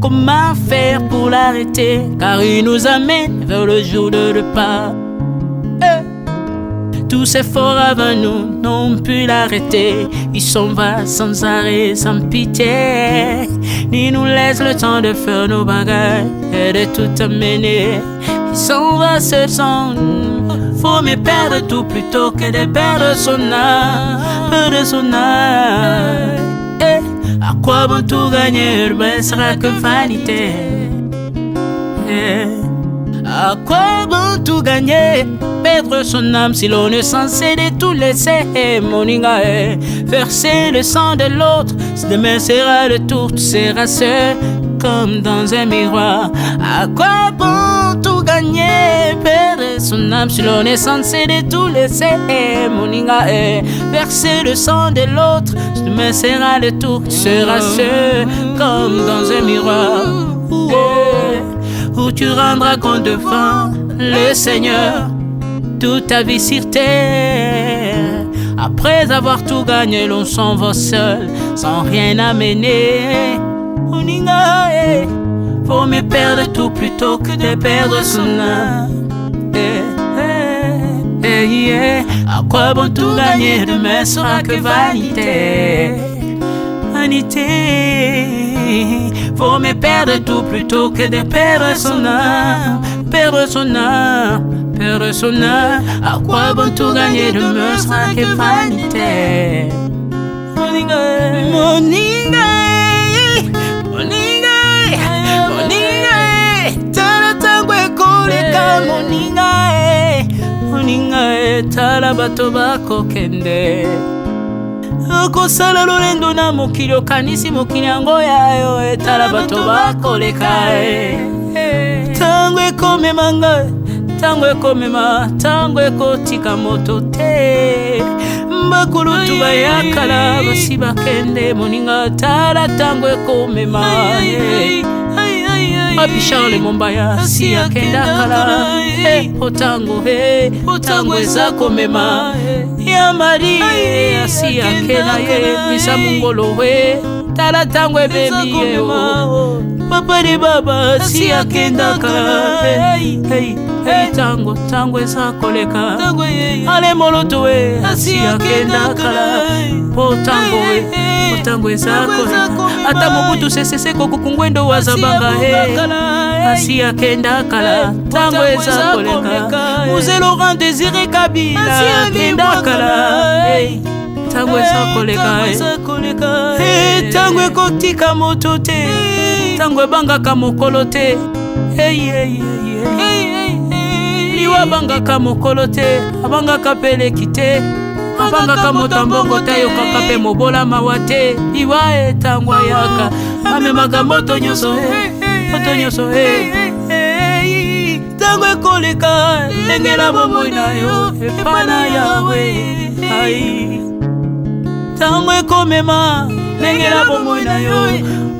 Comment faire pour l'arrêter, car il nous amène vers le jour de départ. Tous ces forts avant nous n'ont pu l'arrêter. Il s'en va sans arrêt, sans pitié, ni nous laisse le temps de faire nos bagages et de tout amener. Il s'en va seul sans nous. Faut me perdre tout plutôt que de perdre son âme, À quoi bon tout gagner, ben sera que vanité. À quoi bon tout gagner, perdre son âme si l'on est censé de tout laisser. Moninga, verser le sang de l'autre, si demain sera le tour, tu seras seul comme dans un miroir. À quoi bon tout gagner, perdre son âme si l'on est censé de tout laisser. Moninga, verser le sang de l'autre, si demain sera le tour, tu seras seul comme dans un miroir. Où tu rendras compte devant le Seigneur toute ta vie sur terre. Après avoir tout gagné, l'on s'en va seul, sans rien amener. Faut me perdre tout plutôt que de perdre son âme. À quoi bon tout gagner, demain sera que vanité. Faut me perdre tout plutôt que de perdre son âme. Perdre son âme. À quoi bon tout gagner, demain sera que vanité. Moninga, tala tangwe koleka moninga, tala bato bako kende. Kosala lolendo na mokili okanisi mokili yango yayo, etala bato bakoleka. Tango ekomema ngai, tango ekomema, tango ekotika moto te. Bakulutu bayakala basi bakende, moninga tala tango ekomema. Papi Charles Mombaya si akenda kala, otango eza komema. Ya Maria si akena ye, misa mungolo we, tala tango ebebi ye. Papa de baba si akenda kala, hey, tango eza koleka ale moloto we asi akenda kala po tango eza koleka ata mobutu sesese kokukungwendo wazabanga asi akenda kala tango eza koleka Mzee Laurent Désiré Kabila akenda kala tango eza koleka tango ekotika moto te tango ebangaka mokolo te liwa bangaka mokolo te abangaka peleki te abangaka moto mbongo te ayokaka mpe mobola mawa te liwa tango ayaka amemaka moto nyonso tango ekoleka ndenge na bomoi na yo epa na yawe tango ekomema ndenge na bomoi na yo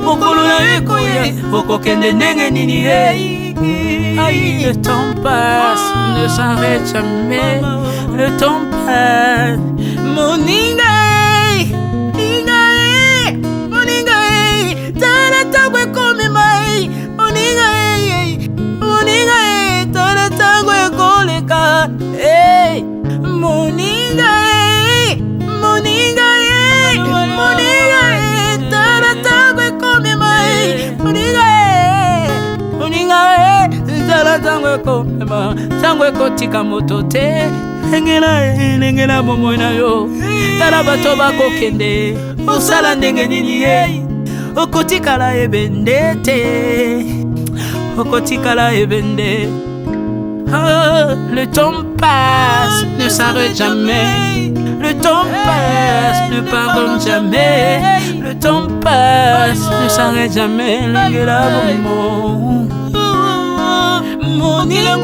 mokolo na yo ekoya okokende ndenge nini le temps passe, ne s'arrête jamais. Le temps passe. Moninga, tara tangwe kome mai. Moninga, tara tangwe koleka. Moninga, tara tangwe kome mai. Moninga, tango ekotika moto te engela bomoi na yo tala bato bakokende osala ndenge nini okotikala ebende te okotikala ebende le temps passe ne s'arrête jamais le temps passe ne pardonne jamais le temps passe ne s'arrête jamais engela bomoi Moninga,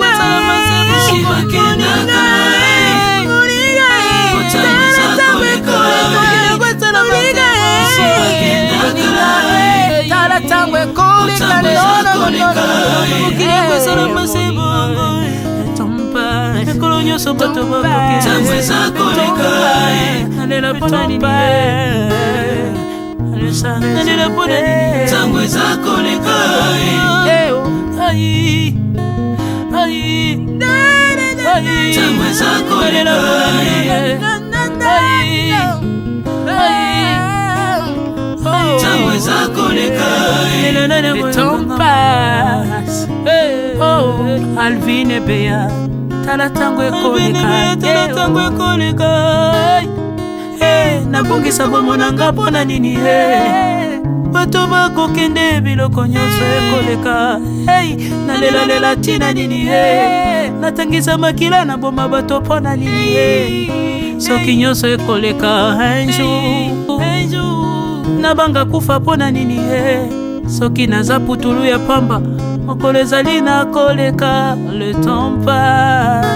le temps passe. Alvin et Béa, tala tango ekoleka. Nabongisa bomonanga pona nini bato bakokende biloko nyonso ekoleka nalela tina nini natangisa makila na boma bato pona nini soki nyonso ekoleka un jour nabanga kufa pona nini soki naza putulu ya pamba mokolo ezali na koleka le temps passe